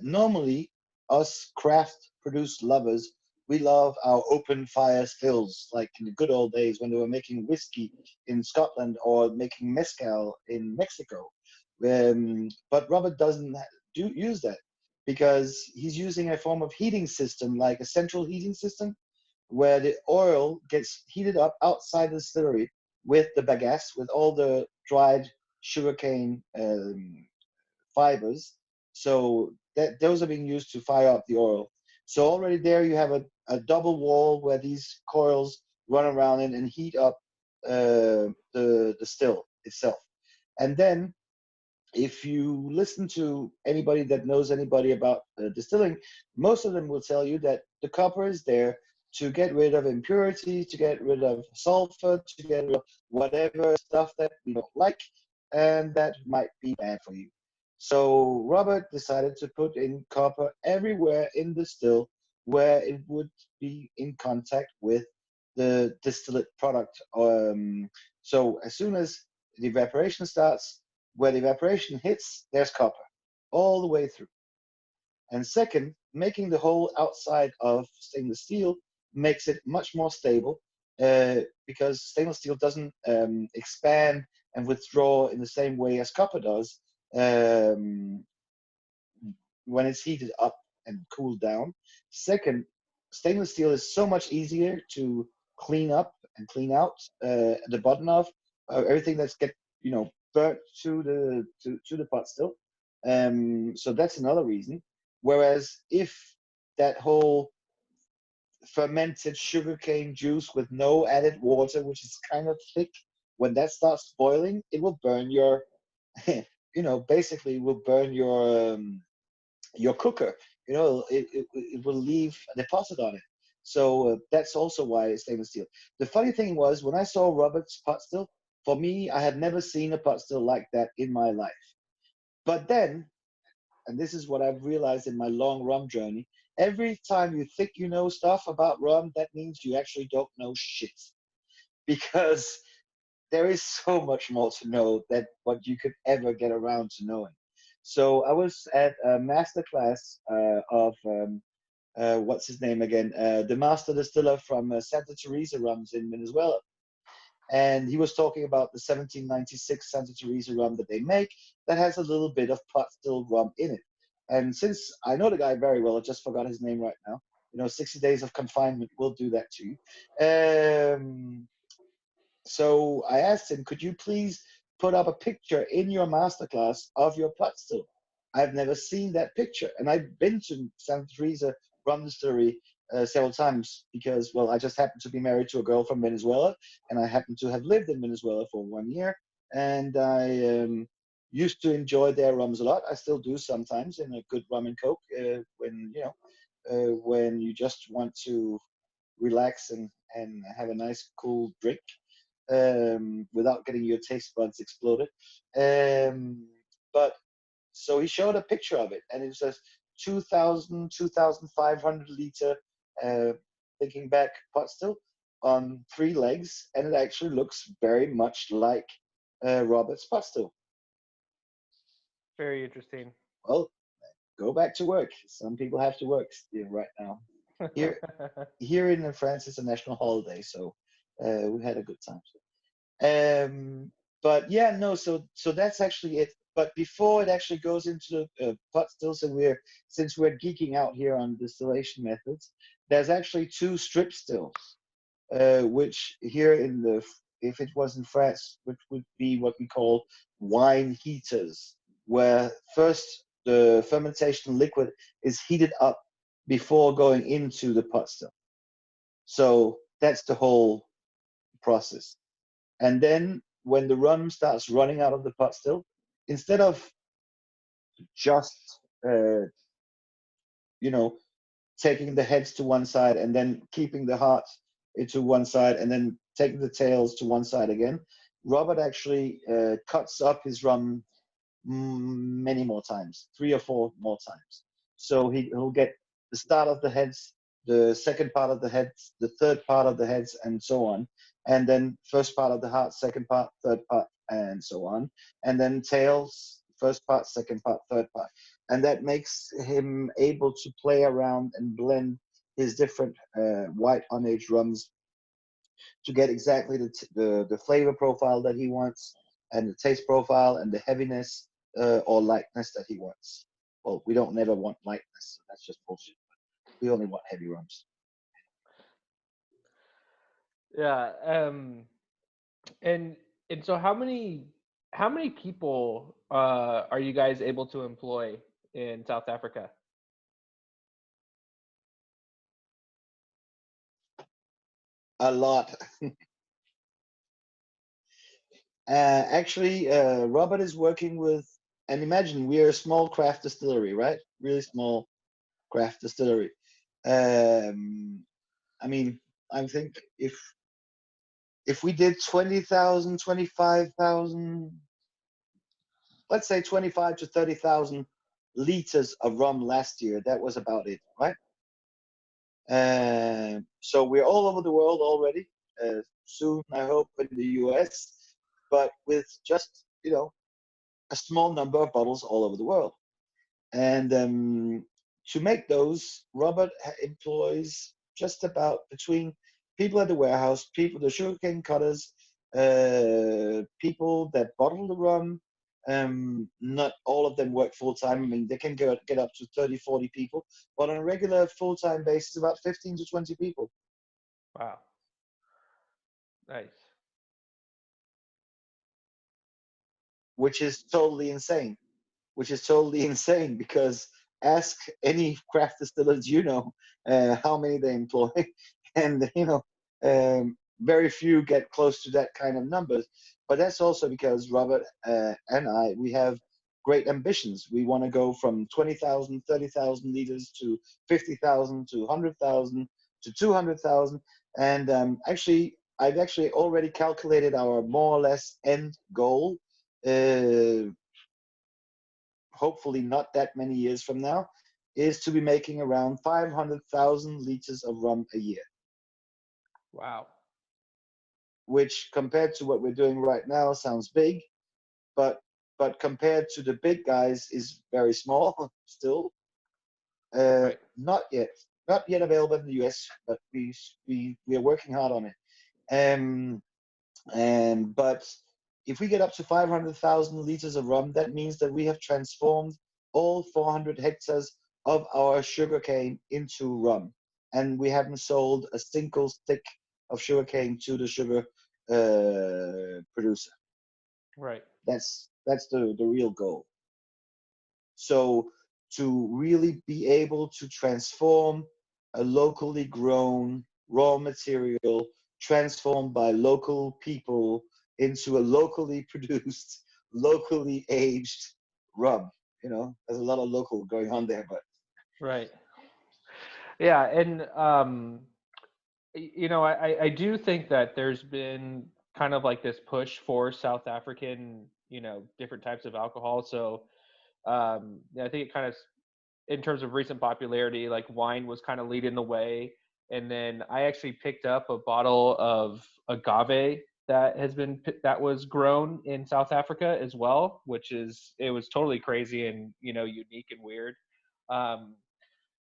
normally us craft produced lovers, we love our open fire stills, like in the good old days when they were making whiskey in Scotland or making mezcal in Mexico. But Robert doesn't do use that because he's using a form of heating system, like a central heating system, where the oil gets heated up outside the distillery with the bagasse, with all the dried sugarcane fibers. So that those are being used to fire up the oil. So already there you have a double wall where these coils run around in and heat up the still itself. And then if you listen to anybody that knows anybody about distilling, most of them will tell you that the copper is there to get rid of impurities, to get rid of sulfur, to get rid of whatever stuff that we don't like and that might be bad for you. So Robert decided to put in copper everywhere in the still where it would be in contact with the distillate product. So as soon as the evaporation starts, where the evaporation hits, there's copper all the way through. And second, making the whole outside of stainless steel makes it much more stable because stainless steel doesn't expand and withdraw in the same way as copper does um, when it's heated up and cooled down. Second, stainless steel is so much easier to clean up and clean out the bottom of everything that's get burnt to the pot still. So that's another reason. Whereas if that whole fermented sugarcane juice with no added water, which is kind of thick, when that starts boiling, it will burn your, basically will burn your cooker. It will leave a deposit on it. So that's also why it's stainless steel. The funny thing was when I saw Robert's pot still, for me, I had never seen a pot still like that in my life. But then, and this is what I've realized in my long rum journey, every time you think you know stuff about rum, that means you actually don't know shit. Because there is so much more to know than what you could ever get around to knowing. So I was at a master class of what's his name again, the master distiller from Santa Teresa rums in Venezuela, and he was talking about the 1796 Santa Teresa rum that they make that has a little bit of pot still rum in it. And since I know the guy very well, I just forgot his name right now. 60 days of confinement will do that to you. So I asked him, could you please put up a picture in your masterclass of your pot still? I've never seen that picture. And I've been to Santa Teresa rum distillery several times because, well, I just happened to be married to a girl from Venezuela, and I happen to have lived in Venezuela for 1 year. And I used to enjoy their rums a lot. I still do sometimes in a good rum and coke when you just want to relax and have a nice cool drink without getting your taste buds exploded. But so he showed a picture of it, and it says 2,000, 2,500 liter thinking back pot still on 3 legs, and it actually looks very much like Robert's pot still. Very interesting. Well, go back to work. Some people have to work right now. Here, here in France, it's a national holiday, so we had a good time. But yeah, no. So that's actually it. But before it actually goes into the pot stills, and since we're geeking out here on distillation methods, there's actually two strip stills, which here in the if it was in France, which would be what we call wine heaters, where first the fermentation liquid is heated up before going into the pot still. So that's the whole process. And then when the rum starts running out of the pot still, instead of just you know taking the heads to one side and then keeping the heart to one side and then taking the tails to one side again, Robert actually cuts up his rum many more times, 3 or 4 more times. So he'll get the start of the heads, the second part of the heads, the third part of the heads, and so on. And then first part of the heart, second part, third part, and so on. And then tails, first part, second part, third part. And that makes him able to play around and blend his different white unaged rums to get exactly the flavor profile that he wants and the taste profile and the heaviness or lightness that he wants. Well, we don't never want lightness, so that's just bullshit. We only want heavy rums. Yeah. And and so how many people are you guys able to employ in South Africa? A lot. Actually, Robert is working with, and imagine we are a small craft distillery, right? Really small craft distillery. I mean, I think if we did 20,000, 25,000, let's say 25 to 30,000 liters of rum last year, that was about it, right? So we're all over the world already. Soon, I hope, in the US, but with just, a small number of bottles all over the world. And to make those, Robert employs just about between people at the warehouse, people, the sugarcane cutters, people that bottle the rum. Not all of them work full time. I mean, they can get up to 30, 40 people, but on a regular full time basis, about 15 to 20 people, Wow. Nice. which is totally insane. Which is totally insane because ask any craft distillers how many they employ, and very few get close to that kind of numbers. But that's also because Robert and we have great ambitions. We want to go from 20,000, 30,000 liters to 50,000 to 100,000 to 200,000. And I've actually already calculated our more or less end goal. Uh, Hopefully not that many years from now, is to be making around 500,000 liters of rum a year, Wow. which compared to what we're doing right now sounds big, but compared to the big guys is very small still. Right. Not yet available in the US, but we are working hard on it. Um, but if we get up to 500,000 liters of rum, that means that we have transformed all 400 hectares of our sugarcane into rum, and we haven't sold a single stick of sugarcane to the sugar producer. Right. That's the real goal. So to really be able to transform a locally grown raw material transformed by local people into a locally produced, locally aged rum. There's a lot of local going on there, but Right. Yeah, and I do think that there's been kind of like this push for South African, different types of alcohol. So yeah, I think it kind of, in terms of recent popularity, like wine was kind of leading the way. And then I actually picked up a bottle of agave that was grown in South Africa as well, it was totally crazy and unique and weird. Um,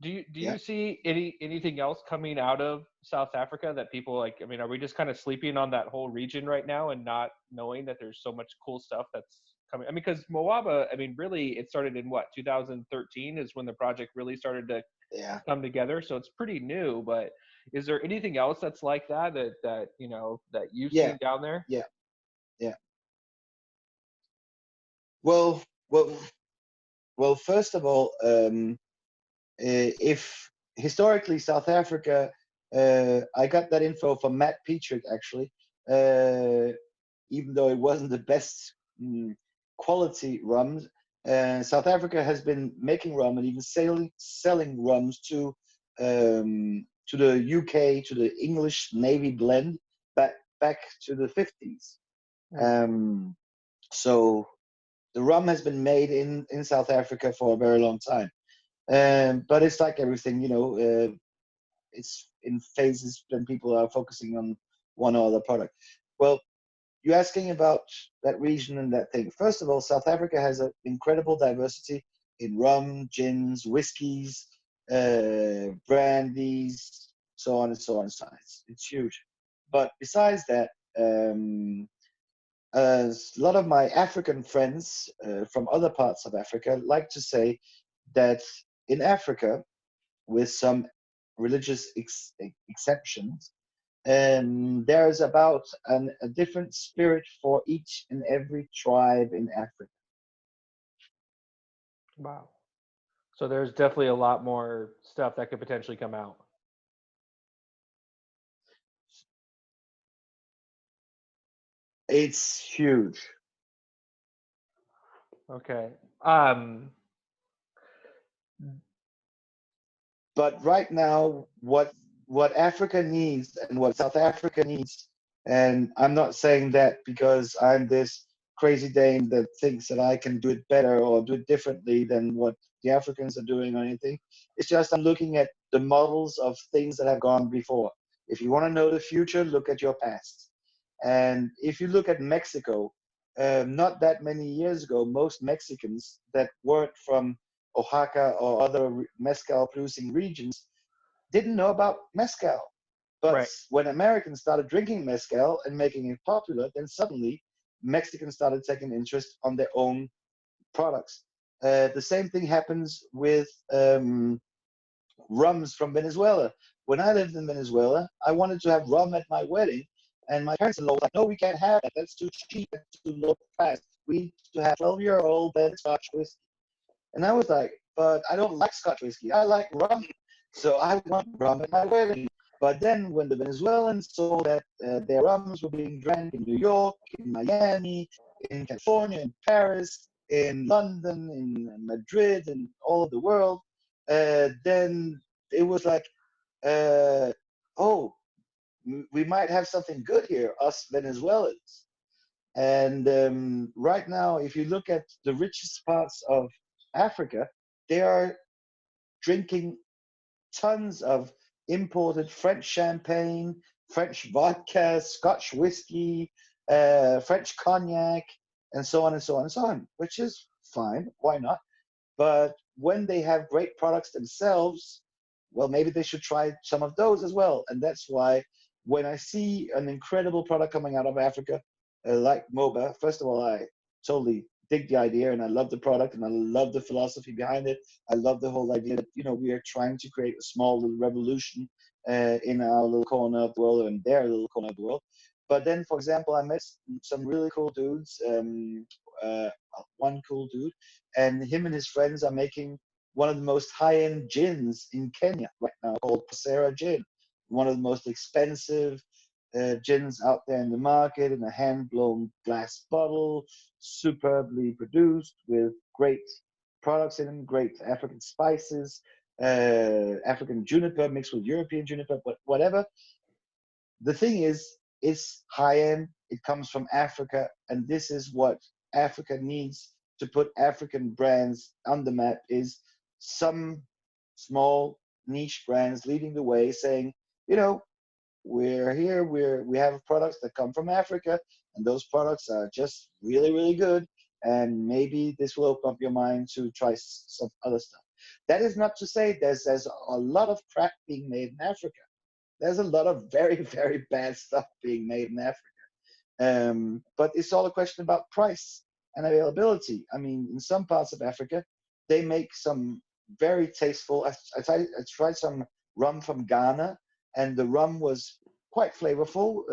do you yeah. see anything else coming out of South Africa that people like? I mean, are we just kind of sleeping on that whole region right now and not knowing that there's so much cool stuff that's coming? I mean, because Mhoba, I mean, really, it started in what, 2013 is when the project really started to Yeah. come together. So it's pretty new, but Is there anything else that's like that that you've Yeah, seen down there? yeah, yeah. Well, well, well. First of all, if historically South Africa, I got that info from Matt Petrick actually. Uh, Even though it wasn't the best quality rums, South Africa has been making rum and even selling rums to the UK, to the English Navy blend back to the 50s. Hmm. Um, so the rum has been made in South Africa for a very long time. But it's like everything, it's in phases when people are focusing on one or other product. Well, you're asking about that region and that thing. First of all, South Africa has an incredible diversity in rum, gins, whiskies, brandies, so on and so on and so on. It's huge. But besides that, a lot of my African friends from other parts of Africa like to say that in Africa, with some religious exceptions, there's about a different spirit for each and every tribe in Africa. Wow. So there's definitely a lot more stuff that could potentially come out. It's huge. Okay. But right now, what Africa needs and what South Africa needs, and I'm not saying that because I'm this crazy Dane that thinks that I can do it better or do it differently than what the Africans are doing or anything. It's just I'm looking at the models of things that have gone before. If you want to know the future, look at your past. And if you look at Mexico, not that many years ago, most Mexicans that weren't from Oaxaca or other mezcal producing regions didn't know about mezcal. But Right. when Americans started drinking mezcal and making it popular, then suddenly Mexicans started taking interest on their own products. The same thing happens with rums from Venezuela. When I lived in Venezuela, I wanted to have rum at my wedding, and my parents-in-law were like, "No, we can't have that. That's too cheap. That's too low price. We need to have 12-year-old blended Scotch whiskey." And I was like, "But I don't like Scotch whiskey. I like rum, so I want rum at my wedding." But then when the Venezuelans saw that their rums were being drank in New York, in Miami, in California, in Paris, in London, in Madrid, and all of the world, then it was like, uh, oh, we might have something good here, us Venezuelans. And right now, if you look at the richest parts of Africa, they are drinking tons of imported French champagne, French vodka, Scotch whiskey, French cognac, and so on and so on and so on, which is fine. Why not? But when they have great products themselves, well, maybe they should try some of those as well. And that's why when I see an incredible product coming out of Africa, like Mhoba, first of all, I totally dig the idea and I love the product and I love the philosophy behind it. I love the whole idea that, we are trying to create a small little revolution in our little corner of the world or in their little corner of the world. But then, for example, I met some really cool dudes. One cool dude, and him and his friends are making one of the most high-end gins in Kenya right now, called Pasera Gin. One of the most expensive gins out there in the market, in a hand-blown glass bottle, superbly produced with great products in them, great African spices, African juniper mixed with European juniper, but whatever. The thing is, it's high end, it comes from Africa, and this is what Africa needs to put African brands on the map, is some small niche brands leading the way saying, you know, we're here, we have products that come from Africa, and those products are just really, really good. And maybe this will open up your mind to try some other stuff. That is not to say there's a lot of crap being made in Africa. There's a lot of very, very bad stuff being made in Africa. But it's all a question about price and availability. I mean, in some parts of Africa, they make some very tasteful. I tried some rum from Ghana, and the rum was quite flavorful.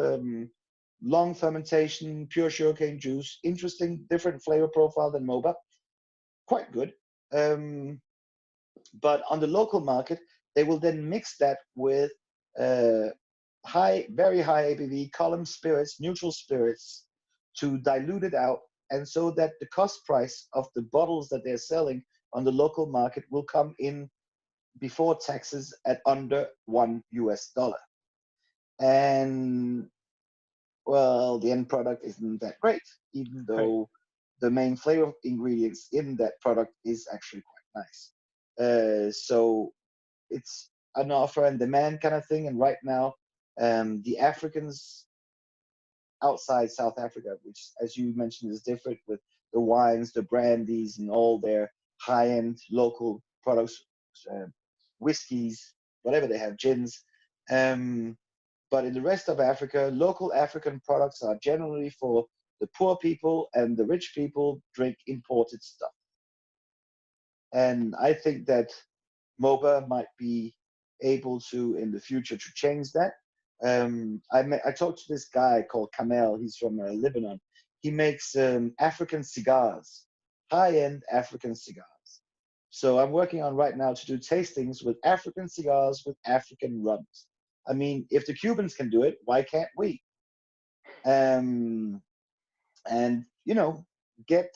Long fermentation, pure sugarcane juice, interesting, different flavor profile than Mhoba, quite good. Um, but on the local market, they will then mix that with uh, very high ABV column spirits, neutral spirits, to dilute it out, and so that the cost price of the bottles that they're selling on the local market will come in before taxes at under $1. And well, the end product isn't that great, even Right. though the main flavor ingredients in that product is actually quite nice. So it's an offer and demand kind of thing. And right now, the Africans outside South Africa, which, as you mentioned, is different with the wines, the brandies, and all their high-end local products, uh, whiskeys, whatever they have, gins. Um, but in the rest of Africa, local African products are generally for the poor people, and the rich people drink imported stuff. And I think that Mhoba might be able to in the future to change that. I talked to this guy called Kamel. He's from Lebanon. He makes African cigars, high-end African cigars. So I'm working on right now to do tastings with African cigars with African rums. I mean, if the Cubans can do it, why can't we? Um, and get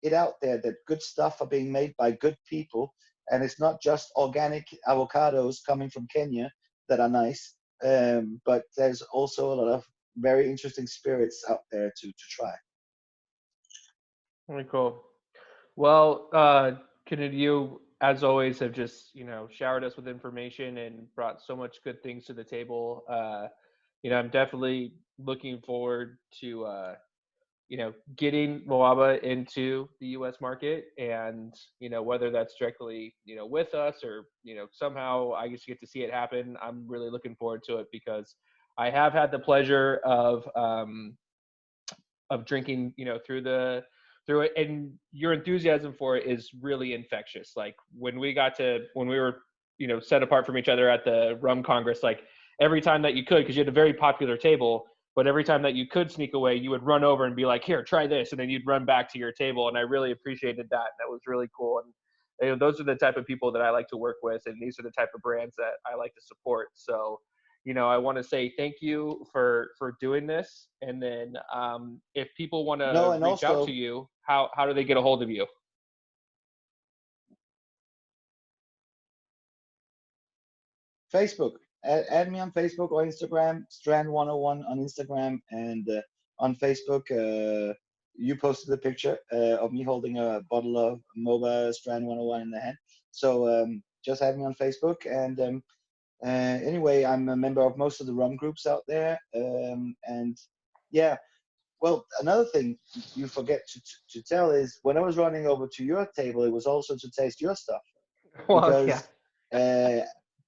it out there that good stuff are being made by good people, and it's not just organic avocados coming from Kenya that are nice, but there's also a lot of very interesting spirits out there to try. Very cool. Well, Knud, you, as always, have just, showered us with information and brought so much good things to the table. I'm definitely looking forward to, getting Moaba into the U.S. market, and, whether that's directly, with us, or, somehow I just get to see it happen. I'm really looking forward to it, because I have had the pleasure of drinking, through it, and your enthusiasm for it is really infectious. Like when we were, set apart from each other at the Rum Congress, like every time that you could, because you had a very popular table, but every time that you could sneak away, you would run over and be like, "Here, try this," and then you'd run back to your table, and I really appreciated that. That was really cool, and those are the type of people that I like to work with, and these are the type of brands that I like to support. So I want to say thank you for doing this. And then if people want No, to and reach out to also you, how do they get a hold of you? Facebook. Add me on Facebook or Instagram, Strand101 on Instagram, and on Facebook, you posted a picture of me holding a bottle of Mhoba Strand 101 in the hand. So just add me on Facebook. And anyway, I'm a member of most of the rum groups out there. And yeah, well, another thing you forget to tell is when I was running over to your table, it was also to taste your stuff Well, yeah. because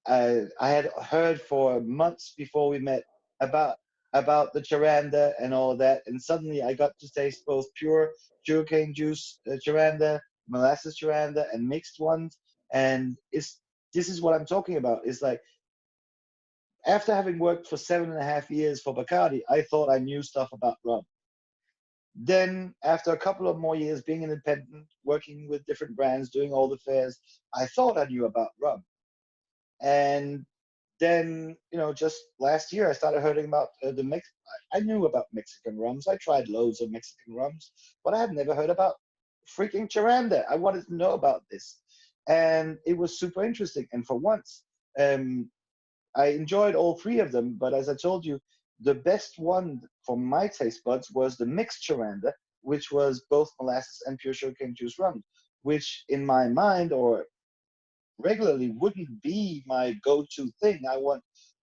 uh, I had heard for months before we met about the Charanda and all of that, and suddenly I got to taste both pure sugarcane juice Charanda, molasses Charanda, and mixed ones. And this is what I'm talking about. It's like after having worked for 7.5 years for Bacardi, I thought I knew stuff about rum. Then, after a couple of more years being independent, working with different brands, doing all the fairs, I thought I knew about rum. And then, just last year, I started hearing about the mix. I knew about Mexican rums. I tried loads of Mexican rums, but I had never heard about freaking Charanda. I wanted to know about this, and it was super interesting. And for once, um, I enjoyed all three of them. But as I told you, the best one for my taste buds was the mixed Charanda, which was both molasses and pure sugarcane juice rum, which in my mind, or regularly, wouldn't be my go-to thing. I want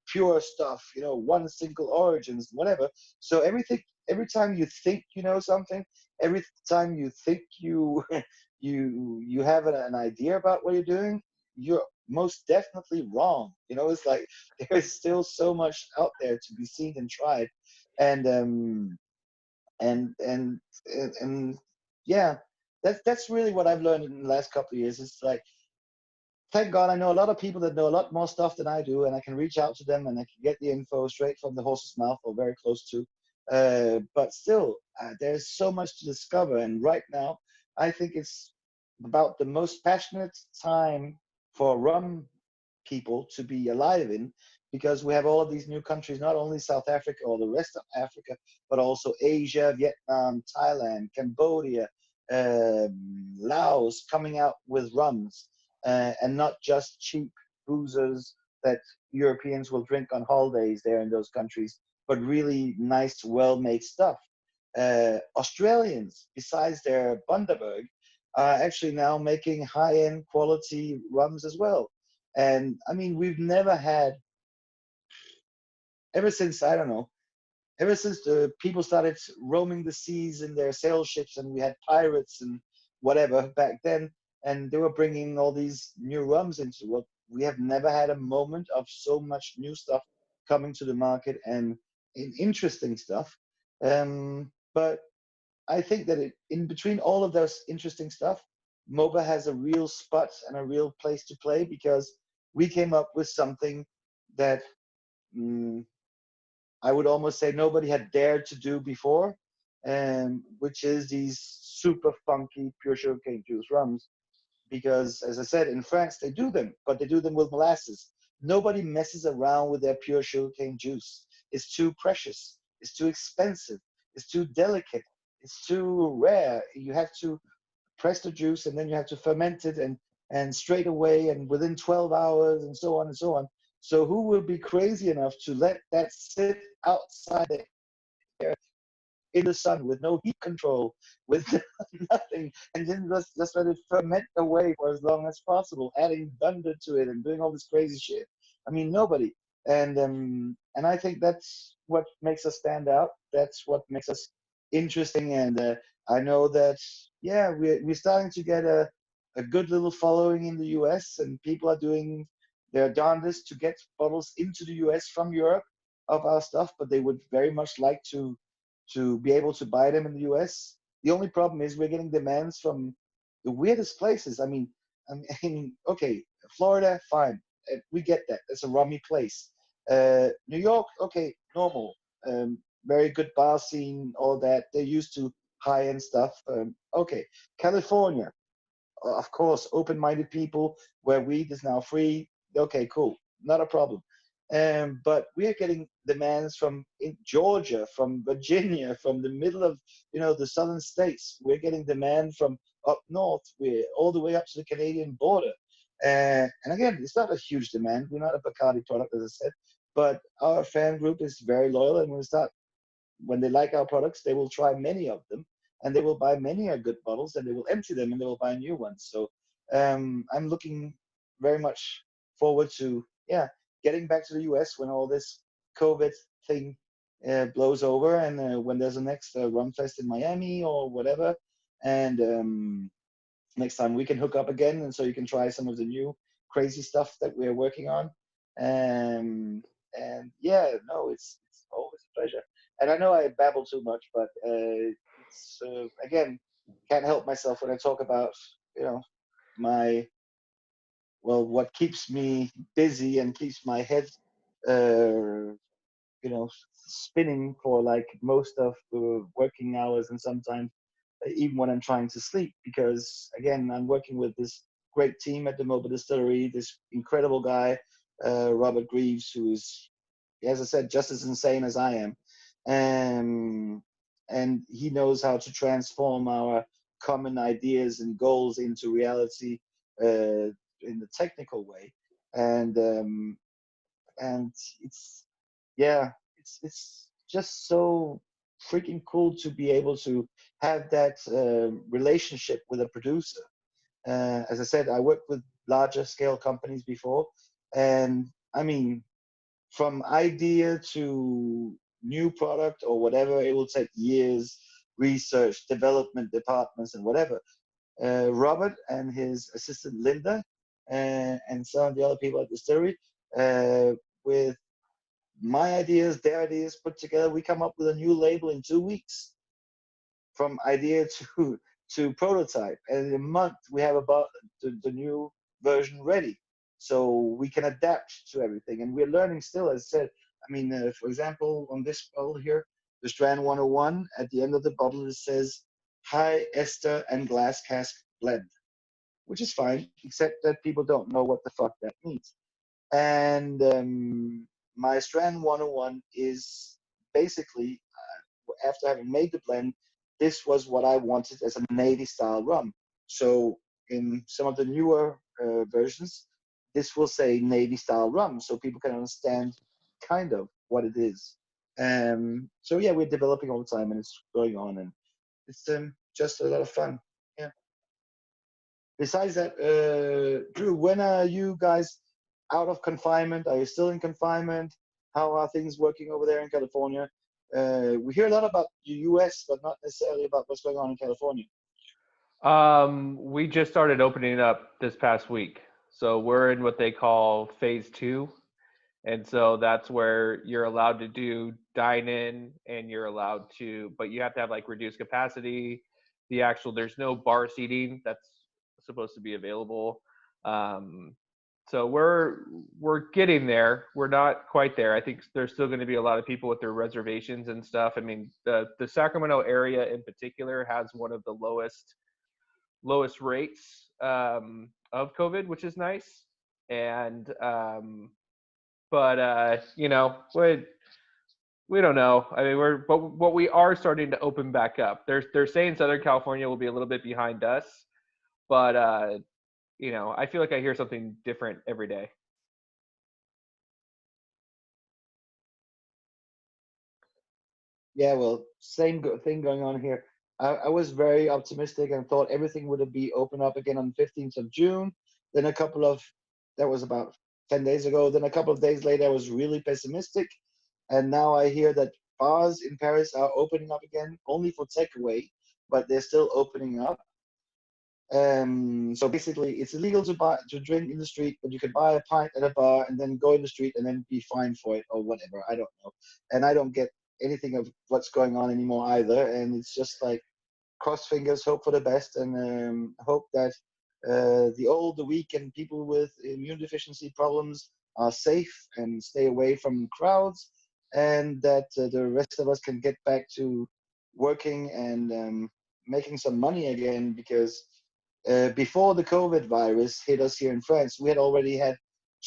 pure stuff, one single origins, whatever. So every time you think you know something, every time you think you you have an idea about what you're doing, you're most definitely wrong. It's like there's still so much out there to be seen and tried, and and and and yeah, that's really what I've learned in the last couple of years. It's like thank God I know a lot of people that know a lot more stuff than I do, and I can reach out to them and I can get the info straight from the horse's mouth or very close to. But still, there's so much to discover, and right now, I think it's about the most passionate time for rum people to be alive in, because we have all of these new countries, not only South Africa or the rest of Africa, but also Asia, Vietnam, Thailand, Cambodia, Laos, coming out with rums, and not just cheap boozers that Europeans will drink on holidays there in those countries, but really nice, well-made stuff. Australians, besides their Bundaberg, are actually now making high-end quality rums as well. And I mean, we've never had, ever since, I don't know, ever since the people started roaming the seas in their sail ships and we had pirates and whatever back then, and they were bringing all these new rums into what, we have never had a moment of so much new stuff coming to the market and interesting stuff. But I think that in between all of those interesting stuff, Mhoba has a real spot and a real place to play, because we came up with something that, mm, I would almost say nobody had dared to do before, which is these super funky pure sugarcane juice rums. Because, as I said, in France they do them, but they do them with molasses. Nobody messes around with their pure sugarcane juice. It's too precious. It's too expensive. It's too delicate. It's too rare. You have to press the juice and then you have to ferment it, and straight away and within 12 hours and so on and so on. So who will be crazy enough to let that sit outside there in the sun with no heat control, with nothing, and then just let it ferment away for as long as possible, adding thunder to it and doing all this crazy shit? I mean, nobody. And I think that's what makes us stand out. That's what makes us interesting. And I know that, yeah, we're starting to get a good little following in the US, and people are doing their darndest to get bottles into the US from Europe of our stuff, but they would very much like to be able to buy them in the US. The only problem is we're getting demands from the weirdest places. I mean, okay, Florida, fine, we get that. It's a rummy place. New York, okay, normal, very good bar scene, all that. They're used to high end stuff. Okay, California, of course, open-minded people where weed is now free. Okay, cool, not a problem. But we are getting demands from in Georgia, from Virginia, from the middle of the southern states. We're getting demand from up north. We're all the way up to the Canadian border. And again, it's not a huge demand. We're not a Bacardi product, as I said, but our fan group is very loyal, and when they like our products, they will try many of them, and they will buy many good bottles, and they will empty them, and they will buy new ones. So I'm looking very much forward to, yeah, getting back to the US when all this COVID thing blows over, and when there's a next Rum Fest in Miami or whatever, and next time we can hook up again, and so you can try some of the new crazy stuff that we're working on. Um, and yeah, no, it's always a pleasure. And I know I babble too much, but it's again, can't help myself when I talk about you know my, well, what keeps me busy and keeps my head uh, spinning for like most of the working hours, and sometimes even when I'm trying to sleep, because again, I'm working with this great team at the Mhoba Distillery, this incredible guy, Robert Greaves, who is, as I said, just as insane as I am. Um, and he knows how to transform our common ideas and goals into reality in the technical way. And and it's, yeah, it's just so freaking cool to be able to have that relationship with a producer. As I said, I worked with larger scale companies before, and I mean, from idea to new product or whatever, it will take years, research, development departments, and whatever. Robert and his assistant Linda, and some of the other people at the distillery, with my ideas, their ideas put together, we come up with a new label in 2 weeks, from idea to prototype. And in a month, we have about the new version ready, so we can adapt to everything. And we're learning still, as I said. I mean, for example, on this bottle here, the Strand 101, at the end of the bottle, it says high ester and glass cask blend, which is fine, except that people don't know what the fuck that means. And my Strand 101 is basically, after having made the blend, this was what I wanted as a Navy style rum. So in some of the newer versions, this will say Navy style rum, so people can understand kind of what it is. So yeah, we're developing all the time, and it's going on, and it's just a lot of fun. Yeah. Besides that, Drew, when are you guys out of confinement? Are you still in confinement? How are things working over there in California? We hear a lot about the US, but not necessarily about what's going on in California. We just started opening up this past week. So we're in what they call phase two. And so that's where you're allowed to do dine in and you're allowed to, but you have to have like reduced capacity. There's no bar seating that's supposed to be available. Um, so we're getting there. We're not quite there. I think there's still going to be a lot of people with their reservations and stuff. I mean, the Sacramento area in particular has one of the lowest rates of COVID, which is nice. And but we don't know. I mean, but we are starting to open back up. They're saying Southern California will be a little bit behind us, but I feel like I hear something different every day. Yeah, well, same thing going on here. I was very optimistic and thought everything would be open up again on 15th of June. Then that was about 10 days ago. Then a couple of days later, I was really pessimistic. And now I hear that bars in Paris are opening up again, only for takeaway, but they're still opening up. So basically, it's illegal to drink in the street, but you can buy a pint at a bar and then go in the street and then be fined for it or whatever. I don't know, and I don't get anything of what's going on anymore either. And it's just like cross fingers, hope for the best, and hope that the old, the weak, and people with immune deficiency problems are safe and stay away from crowds, and that the rest of us can get back to working and making some money again. Because before the COVID virus hit us here in France, we had already had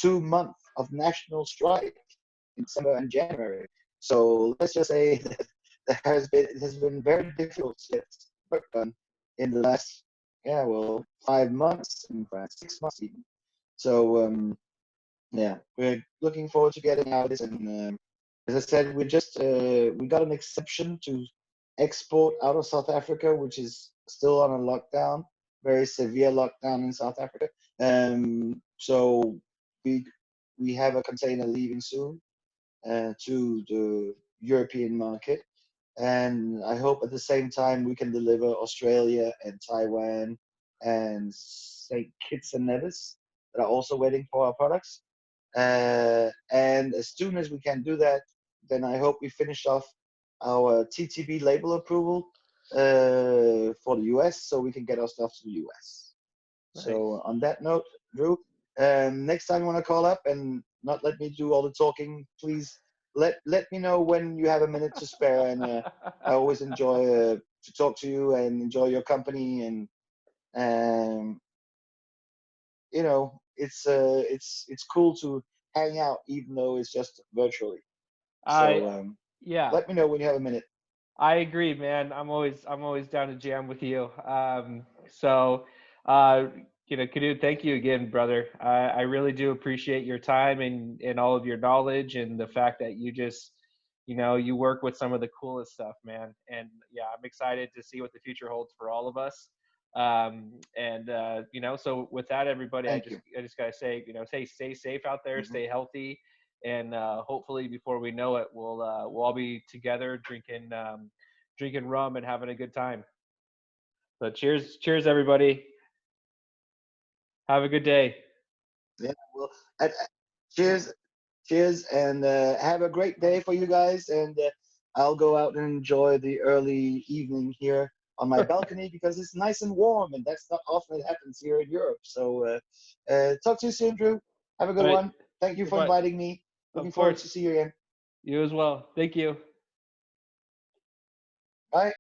2 months of national strike in December and January. So let's just say that it has been very difficult to get work done in the last 5 months in France, 6 months even. So yeah, we're looking forward to getting out of this. And as I said, we got an exception to export out of South Africa, which is still on a lockdown, very severe lockdown in South Africa. So we we have a container leaving soon to the European market. And I hope at the same time we can deliver Australia and Taiwan and St. Kitts and Nevis that are also waiting for our products. And as soon as we can do that, then I hope we finish off our TTB label approval for the US so we can get our stuff to the US. Nice. So on that note, Drew, next time you want to call up and not let me do all the talking, please let me know when you have a minute to spare. And I always enjoy to talk to you and enjoy your company. And um, it's cool to hang out even though it's just virtually. I So Yeah, let me know when you have a minute. I agree, man. I'm always down to jam with you. So, uh, Knud, thank you again, brother. I really do appreciate your time and all of your knowledge and the fact that you just, you work with some of the coolest stuff, man. And yeah, I'm excited to see what the future holds for all of us. So with that, everybody, Thank you. I just gotta say, stay safe out there, Hmm. stay healthy, and hopefully before we know it, we'll all be together drinking rum and having a good time. So cheers, everybody. Have a good day. Yeah. Well, cheers, cheers, and have a great day for you guys. And I'll go out and enjoy the early evening here on my balcony because it's nice and warm, and that's not often it happens here in Europe. So talk to you soon, Drew. Have a All good right. one. Thank you for Goodbye. inviting me. Of Looking forward to course. see you again. You as well. Thank you. Bye.